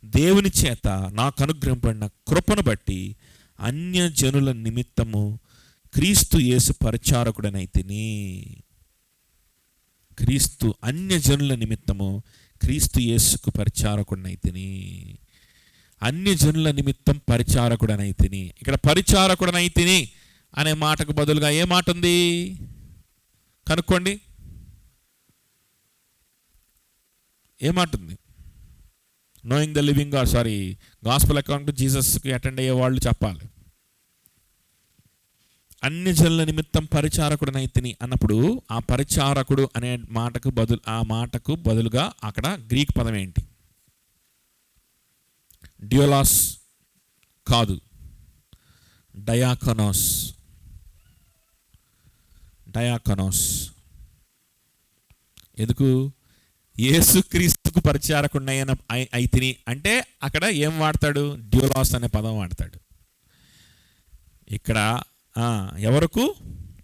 దేవుని చేత నాకు అనుగ్రహింపబడిన కృపను బట్టి అన్యజనుల నిమిత్తము క్రీస్తు యేసు పరిచారకుడనైతిని. అన్యజనుల నిమిత్తము క్రీస్తు యేసుకు పరిచారకుడనైతిని. అన్యజనుల నిమిత్తం పరిచారకుడనైతిని. ఇక్కడ పరిచారకుడనైతిని అనే మాటకు బదులుగా ఏ మాట ఉంది కనుక్కోండి. ఏ మాట ఉంది? Knowing the living god, gospel account జీసస్కి అటెండ్ అయ్యే వాళ్ళు చెప్పాలి. అన్యజనుల నిమిత్తం పరిచారకుడనైతిని అన్నప్పుడు ఆ పరిచారకుడు అనే మాటకు బదులుగా అక్కడ గ్రీక్ పదం ఏంటి? డ్యూలాస్ కాదు, డయాకనోస్. ఎందుకు? యేసుక్రీస్తుకు పరిచారకుడినైన అయితిని అంటే అక్కడ ఏం వాడతాడు? డ్యూలాస్ అనే పదం వాడతాడు. ఇక్కడ ఎవరకు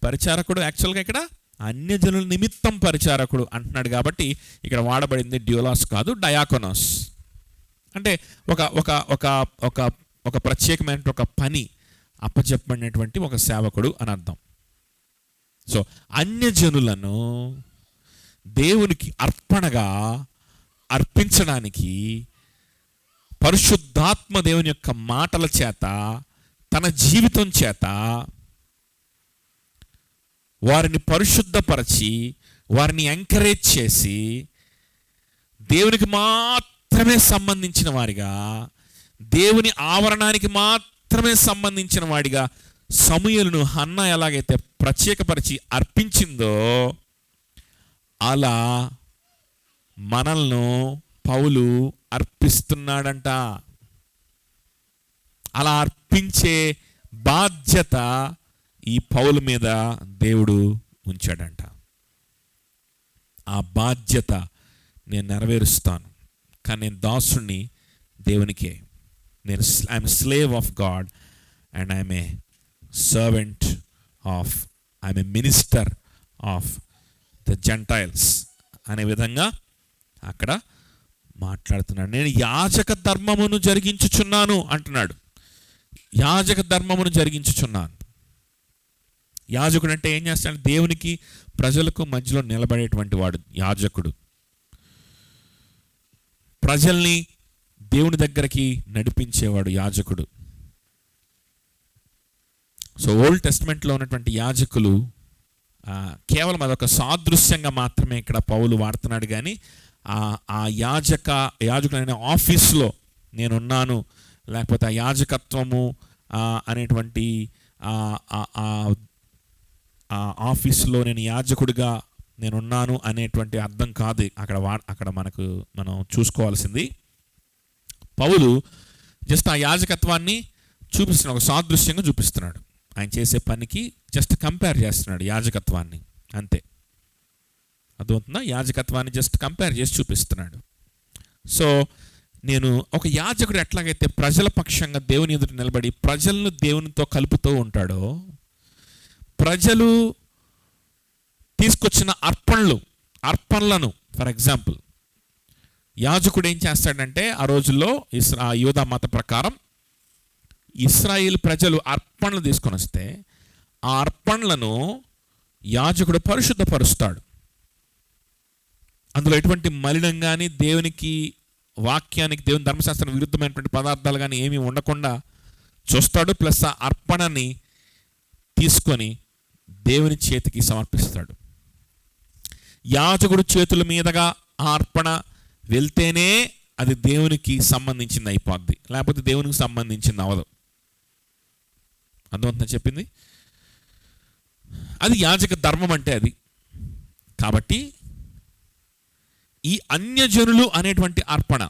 పరిచారకుడు? యాక్చువల్గా ఇక్కడ అన్యజనుల నిమిత్తం పరిచారకుడు అంటున్నాడు కాబట్టి ఇక్కడ వాడబడింది డ్యూలాస్ కాదు, డయాకోనోస్. అంటే ఒక ఒక ఒక ఒక ఒక ప్రత్యేకమైన ఒక పని అప్పచెప్పబడినటువంటి ఒక సేవకుడు అని అర్థం. సో అన్యజనులను దేవునికి అర్పణగా అర్పించడానికి పరిశుద్ధాత్మ దేవుని యొక్క మాటల చేత, తన జీవితం చేత వారిని పరిశుద్ధపరచి, వారిని ఎంకరేజ్ చేసి, దేవునికి మాత్రమే సంబంధించిన వారిగా, దేవుని ఆవరణానికి మాత్రమే సంబంధించిన వాడిగా సమూయేలును హన్న ఎలాగైతే ప్రత్యేకపరిచి అర్పించిందో అలా మనల్ని పౌలు అర్పిస్తున్నాడంట. అలా అర్పించే బాధ్యత ఈ పౌలు మీద దేవుడు ఉంచాడంట. ఆ బాధ్యత నేను నెరవేరుస్తాను, కానీ నేను దాసుని దేవునికే. I'm slave of God and I'm a servant of, I'm a minister of the Gentiles అనే విధంగా అక్కడ మాట్లాడుతున్నాడు. నేను యాజక ధర్మమును జరిగించుచున్నాను అంటున్నాడు. యాజక ధర్మమును జరిగించుచున్నాను. యాజకుడు అంటే ఏం చేస్తాడు? దేవునికి ప్రజలకు మధ్యలో నిలబడేటువంటి వాడు యాజకుడు. ప్రజల్ని దేవుని దగ్గరికి నడిపించేవాడు యాజకుడు. సో ఓల్డ్ టెస్ట్మెంట్లో ఉన్నటువంటి యాజకులు కేవలం అదొక సాదృశ్యంగా మాత్రమే ఇక్కడ పౌలు వాడుతున్నాడు. కానీ ఆ యాజకుడైన ఆఫీస్లో నేనున్నాను, లేకపోతే ఆ యాజకత్వము అనేటువంటి ఆఫీసులో నేను యాజకుడిగా నేనున్నాను అనేటువంటి అర్థం కాదు అక్కడ మనం చూసుకోవాల్సింది. పౌలు జస్ట్ ఆ యాజకత్వాన్ని చూపిస్తున్నాడు, ఒక సాదృశ్యంగా చూపిస్తున్నాడు. ఆయన చేసే పనికి జస్ట్ కంపేర్ చేస్తున్నాడు యాజకత్వాన్ని, అంతే. అర్థమవుతుందా? యాజకత్వాన్ని జస్ట్ కంపేర్ చేసి చూపిస్తున్నాడు. సో నేను ఒక యాజకుడు ఎట్లాగైతే ప్రజల పక్షంగా దేవుని ఎదుట నిలబడి ప్రజలను దేవునితో కలుపుతూ ఉంటాడో, ప్రజలు తీసుకొచ్చిన అర్పణలను ఫర్ ఎగ్జాంపుల్ యాజకుడు ఏం చేస్తాడంటే, ఆ రోజుల్లో యూదా మత ప్రకారం ఇశ్రాయేలు ప్రజలు అర్పణలు తీసుకొని వస్తే ఆ అర్పణలను యాజకుడు పరిశుద్ధపరుస్తాడు. అందులో ఎటువంటి మలినం కానీ, దేవునికి వాక్యానికి, దేవుని ధర్మశాస్త్రం విరుద్ధమైనటువంటి పదార్థాలు కానీ ఏమీ ఉండకుండా చూస్తాడు. ప్లస్ ఆ అర్పణని తీసుకొని దేవుని చేతికి సమర్పిస్తాడు. యాజకుడు చేతుల మీదుగా ఆ అర్పణ వెళ్తేనే అది దేవునికి సంబంధించింది అయిపోద్ది, లేకపోతే దేవునికి సంబంధించింది అవదు. అర్థమవుతుందని చెప్పింది. అది యాజక ధర్మం అంటే అది. కాబట్టి ఈ అన్యజనులు అనేటువంటి అర్పణ,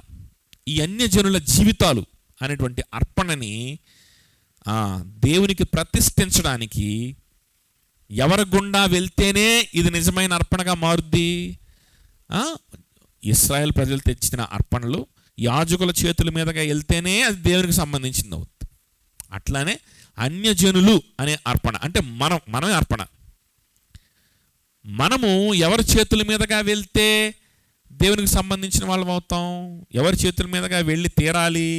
ఈ అన్యజనుల జీవితాలు అనేటువంటి అర్పణని దేవునికి ప్రతిష్ఠించడానికి ఎవరి గుండా వెళ్తేనే ఇది నిజమైన అర్పణగా మారుద్ది? ఇశ్రాయేల్ ప్రజలు తెచ్చిన అర్పణలు యాజకుల చేతుల మీదుగా వెళ్తేనే అది దేవునికి సంబంధించింది అవుతుంది. అట్లానే అన్యజనులు అనే అర్పణ అంటే మనమే అర్పణ. మనము ఎవరి చేతుల మీదుగా వెళ్తే దేవునికి సంబంధించిన వాళ్ళం అవుతాం? ఎవరి చేతుల మీదుగా వెళ్ళి తీరాలి?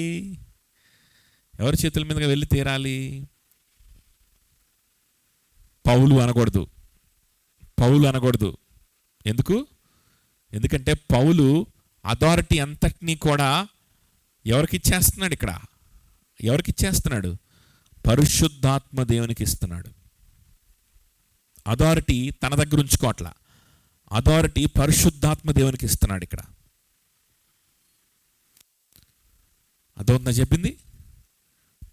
ఎవరి చేతుల మీదుగా వెళ్ళి తీరాలి? పౌలు అనకూడదు. ఎందుకంటే పౌలు అథారిటీ అంతటినీ కూడా ఎవరికి ఇచ్చేస్తున్నాడు? పరిశుద్ధాత్మ దేవునికి ఇస్తున్నాడు. అథారిటీ తన దగ్గర ఉంచుకోవట్లా, అథారిటీ పరిశుద్ధాత్మ దేవునికి ఇస్తున్నాడు. ఇక్కడ అదొందా చెప్పింది?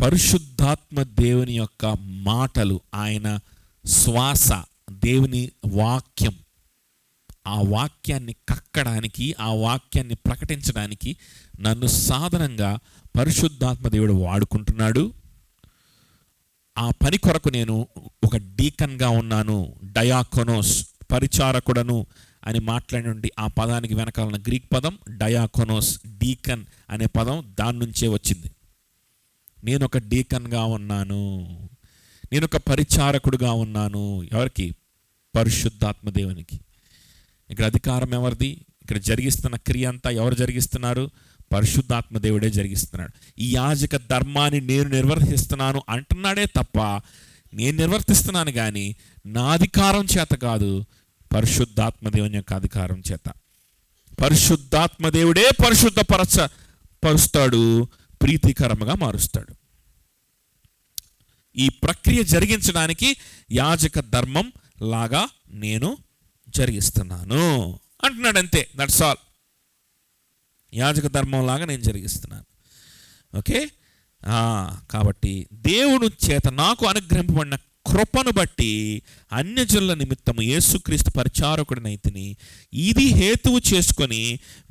పరిశుద్ధాత్మ దేవుని యొక్క మాటలు, ఆయన శ్వాస, దేవుని వాక్యం, ఆ వాక్యాన్ని కక్కడానికి, ఆ వాక్యాన్ని ప్రకటించడానికి నన్ను సాధనంగా పరిశుద్ధాత్మ దేవుడు వాడుకుంటున్నాడు. ఆ పని కొరకు నేను ఒక డీకన్గా ఉన్నాను. డయాకోనోస్, పరిచారకుడను అని మాట్లాడినటువంటి ఆ పదానికి వెనకాలన్న గ్రీక్ పదం డయాకోనోస్, డీకన్ అనే పదం దాని నుంచే వచ్చింది. నేను ఒక డీకన్గా ఉన్నాను, నేను ఒక పరిచారకుడుగా ఉన్నాను. ఎవరికి? పరిశుద్ధాత్మ దేవునికి. ఇక్కడ అధికారం ఎవరిది? ఇక్కడ జరిగిస్తున్న క్రియ అంతా ఎవరు జరిగిస్తున్నారు? పరిశుద్ధాత్మ దేవుడే జరిగిస్తున్నాడు. ఈ యాజక ధర్మాన్ని నేను నిర్వర్తిస్తున్నాను అంటున్నాడే తప్ప, నేను నిర్వర్తిస్తున్నాను కానీ నా అధికారం చేత కాదు, పరిశుద్ధాత్మ దేవుని యొక్క అధికారం చేత. పరిశుద్ధాత్మ దేవుడే పరుస్తాడు, ప్రీతికరంగా మారుస్తాడు. ఈ ప్రక్రియ జరిగించడానికి యాజక ధర్మం లాగా నేను జరిగిస్తున్నాను అంటున్నాడు. అంతే, దట్స్ ఆల్. యాజక ధర్మం లాగా నేను జరిగిస్తున్నాను. ఓకే. కాబట్టి దేవుని చేత నాకు అనుగ్రహింపబడిన కృపను బట్టి అన్యజనుల నిమిత్తము యేసుక్రీస్తు పరిచారకుడినైతిని. ఇది హేతువు చేసుకొని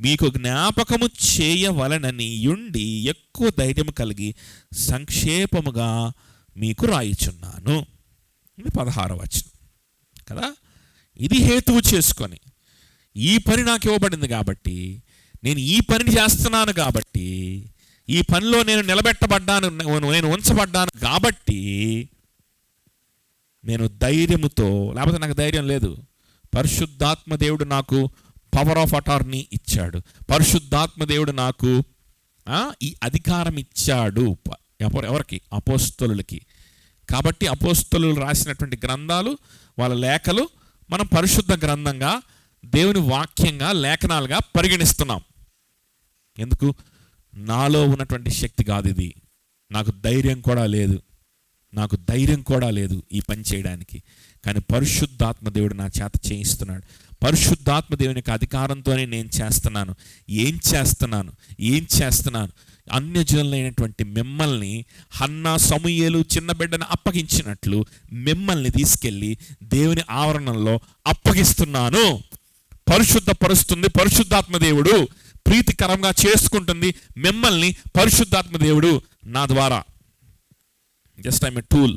మీకు జ్ఞాపకము చేయవలనని యుండి ఎక్కువ ధైర్యం కలిగి సంక్షేపముగా మీకు రాయిచున్నాను. ఇది 16వ వచనం కదా. ఇది హేతువు చేసుకొని, ఈ పని నాకు ఇవ్వబడింది కాబట్టి, నేను ఈ పనిని చేస్తున్నాను కాబట్టి, ఈ పనిలో నేను నిలబెట్టబడ్డాను, నేను ఉంచబడ్డాను కాబట్టి నేను ధైర్యముతో, లేకపోతే నాకు ధైర్యం లేదు. పరిశుద్ధాత్మ దేవుడు నాకు పవర్ ఆఫ్ అటార్నీ ఇచ్చాడు. పరిశుద్ధాత్మ దేవుడు నాకు ఈ అధికారం ఇచ్చాడు. ఎవరికి? అపోస్తలులకి. కాబట్టి అపోస్తలులు రాసినటువంటి గ్రంథాలు, వాళ్ళ లేఖలు మనం పరిశుద్ధ గ్రంథంగా, దేవుని వాక్యంగా, లేఖనాలుగా పరిగణిస్తున్నాం. ఎందుకు? నాలో ఉన్నటువంటి శక్తి కాదు ఇది. నాకు ధైర్యం కూడా లేదు ఈ పని చేయడానికి. కానీ పరిశుద్ధాత్మ దేవుడు నా చేత చేయిస్తున్నాడు. పరిశుద్ధాత్మ దేవుని యొక్క అధికారంతోనే నేను చేస్తున్నాను. ఏం చేస్తున్నాను? అన్యజనులైనటువంటి మిమ్మల్ని హన్నా, సమూయేలు చిన్న బిడ్డను అప్పగించినట్లు మిమ్మల్ని తీసుకెళ్ళి దేవుని ఆవరణంలో అప్పగిస్తున్నాను. పరిశుద్ధపరుస్తుంది పరిశుద్ధాత్మ దేవుడు, ప్రీతికరంగా చేసుకుంటుంది మిమ్మల్ని పరిశుద్ధాత్మ దేవుడు నా ద్వారా. Just I'm a tool.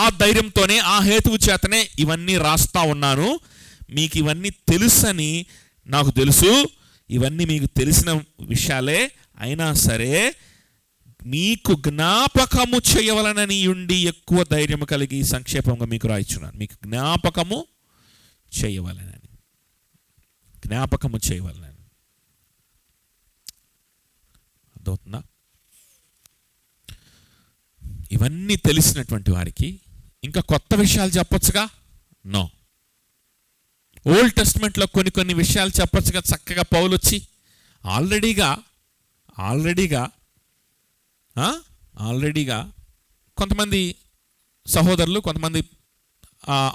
ఆ ధైర్యంతోనే, ఆ హేతువు చేతనే ఇవన్నీ రాస్తా ఉన్నాను. మీకు ఇవన్నీ తెలుసని నాకు తెలుసు. ఇవన్నీ మీకు తెలిసిన విషయాలే అయినా సరే మీకు జ్ఞాపకము చేయవలనని ఉండి ఎక్కువ ధైర్యం కలిగి సంక్షేపంగా మీకు రాయిచున్నాను. మీకు జ్ఞాపకము చేయవలనని. అర్థవుతుందా? ఇవన్నీ తెలిసినటువంటి వారికి ఇంకా కొత్త విషయాలు చెప్పొచ్చుగా? నో. ఓల్డ్ టెస్ట్మెంట్లో కొన్ని విషయాలు చెప్పొచ్చుగా చక్కగా పౌలు వచ్చి. ఆల్రెడీగా కొంతమంది సహోదరులు, కొంతమంది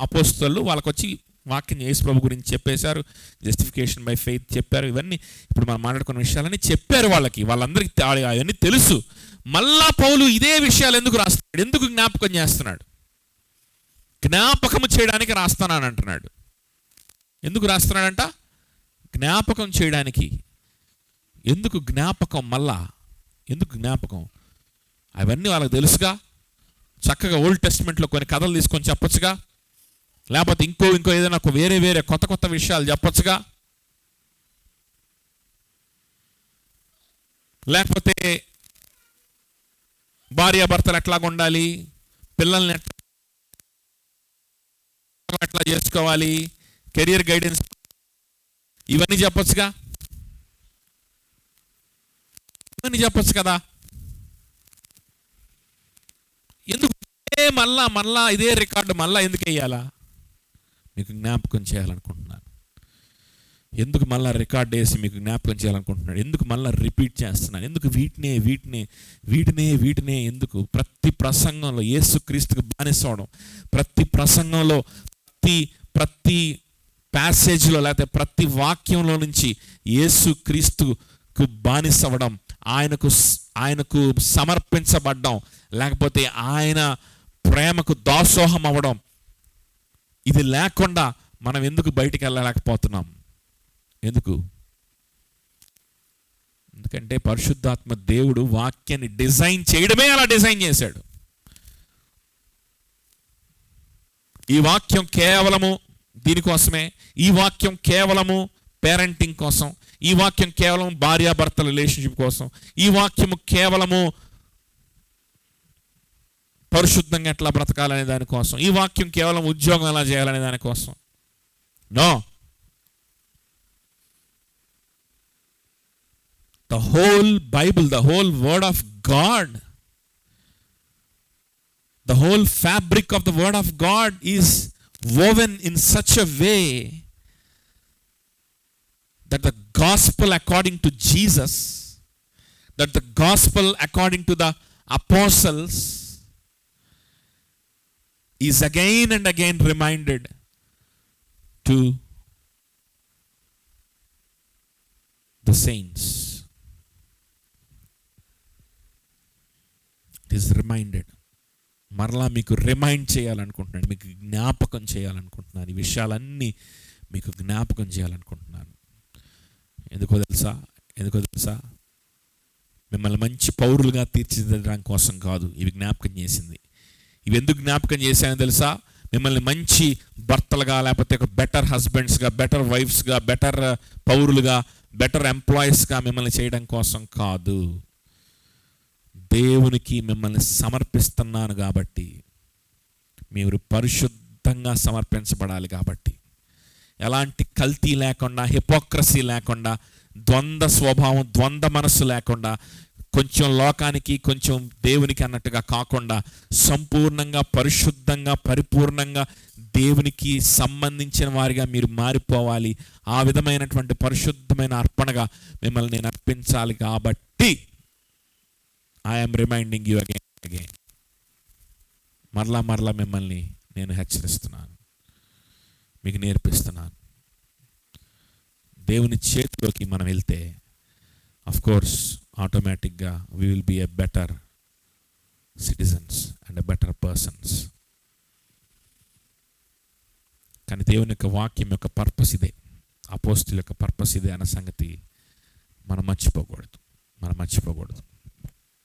అపోస్తలులు వాళ్ళకు వచ్చి వాక్యం యేసు ప్రభు గురించి చెప్పేశారు. జస్టిఫికేషన్ బై ఫెయిత్ చెప్పారు. ఇవన్నీ ఇప్పుడు మనం మాట్లాడుకున్న విషయాలని చెప్పారు వాళ్ళందరికీ అవన్నీ తెలుసు. మళ్ళా పౌలు ఇదే విషయాలు ఎందుకు రాస్తున్నాడు? ఎందుకు జ్ఞాపకం చేస్తున్నాడు? జ్ఞాపకము చేయడానికి రాస్తున్నాను అంటున్నాడు. ఎందుకు రాస్తున్నాడంట? జ్ఞాపకం చేయడానికి. ఎందుకు జ్ఞాపకం? మళ్ళా ఎందుకు జ్ఞాపకం? అవన్నీ వాళ్ళకి తెలుసుగా. చక్కగా ఓల్డ్ టెస్ట్మెంట్లో కొన్ని కథలు తీసుకొని చెప్పొచ్చుగా, లేకపోతే ఇంకో ఏదైనా వేరే కొత్త విషయాలు చెప్పొచ్చుగా, లేకపోతే భార్యాభర్తలు ఎట్లాగా ఉండాలి, పిల్లల్ని ఎట్లా చేసుకోవాలి, కెరియర్ గైడెన్స్, ఇవన్నీ చెప్పొచ్చుగా, ఇవన్నీ చెప్పొచ్చు కదా. ఎందుకు మళ్ళా ఇదే రికార్డు మళ్ళా ఎందుకు వేయాలా? మీకు జ్ఞాపకం చేయాలనుకుంటున్నాను. ఎందుకు మళ్ళీ రికార్డ్ వేసి మీకు జ్ఞాపకం చేయాలనుకుంటున్నాడు? ఎందుకు మళ్ళీ రిపీట్ చేస్తున్నాను? ఎందుకు వీటినే ఎందుకు? ప్రతి ప్రసంగంలో యేసుక్రీస్తుకు బానిసవడం, ప్రతి ప్రసంగంలో ప్రతి ప్యాసేజ్లో లేకపోతే ప్రతి వాక్యంలో నుంచి యేసుక్రీస్తుకు బానిసవడం, ఆయనకు సమర్పించబడ్డం, లేకపోతే ఆయన ప్రేమకు దాసోహం అవ్వడం, ఇది లేకుండా మనం ఎందుకు బయటికి వెళ్ళలేకపోతున్నాం? ఎందుకంటే పరిశుద్ధాత్మ దేవుడు వాక్యాన్ని డిజైన్ చేయడమే అలా డిజైన్ చేశాడు. ఈ వాక్యం కేవలము దీనికోసమే, ఈ వాక్యం కేవలము పేరెంటింగ్ కోసం, ఈ వాక్యం కేవలం భార్యాభర్తల రిలేషన్షిప్ కోసం, ఈ వాక్యము కేవలము పరిశుద్ధంగా ఎట్లా బ్రతకాలనే దానికోసం, ఈ వాక్యం కేవలం ఉద్యోగం ఎలా చేయాలనే దానికోసం. No, the whole Bible, the whole word of God, the whole fabric of the word of God is woven in such a way that the gospel according to Jesus, that the gospel according to the apostles is again and again reminded to the saints. It is reminded. మరలా మీకు రిమైండ్ చేయాలనుకుంటున్నాను, మీకు జ్ఞాపకం చేయాలనుకుంటున్నాను. ఈ విషయాలన్నీ మీకు జ్ఞాపకం చేయాలనుకుంటున్నాను. ఎందుకో తెలుసా? మిమ్మల్ని మంచి పౌరులుగా తీర్చిదిద్దడానికి కోసం కాదు ఇవి జ్ఞాపకం చేసింది. ఇవి ఎందుకు జ్ఞాపకం చేశానో తెలుసా? మిమ్మల్ని మంచి భర్తలుగా, లేకపోతే ఒక బెటర్ హస్బెండ్స్గా, బెటర్ వైఫ్స్గా, బెటర్ పౌరులుగా, బెటర్ ఎంప్లాయీస్గా మిమ్మల్ని చేయడం కోసం కాదు. దేవునికి మిమ్మల్ని సమర్పిస్తున్నాను కాబట్టి, మీరు పరిశుద్ధంగా సమర్పించబడాలి కాబట్టి, ఎలాంటి కల్తీ లేకుండా, హిపోక్రసీ లేకుండా, ద్వంద్వ స్వభావం, ద్వంద్వ మనస్సు లేకుండా, కొంచెం లోకానికి కొంచెం దేవునికి అన్నట్టుగా కాకుండా సంపూర్ణంగా పరిశుద్ధంగా పరిపూర్ణంగా దేవునికి సంబంధించిన వారిగా మీరు మారిపోవాలి. ఆ విధమైనటువంటి పరిశుద్ధమైన అర్పణగా మిమ్మల్ని నేను అర్పించాలి. కాబట్టి ఐఎమ్ రిమైండింగ్ యూ అగైన్. మరలా మిమ్మల్ని నేను హెచ్చరిస్తున్నాను, మీకు నేర్పిస్తున్నాను. దేవుని చేతిలోకి మనం వెళ్తే ఆఫ్ కోర్స్ ఆటోమేటిక్గా we will be a better citizens and a better persons. కానీ దేవుని యొక్క వాక్యం యొక్క పర్పస్ ఇదే, అపోస్తుల యొక్క పర్పస్ ఇదే అన్న సంగతి మనం మర్చిపోకూడదు.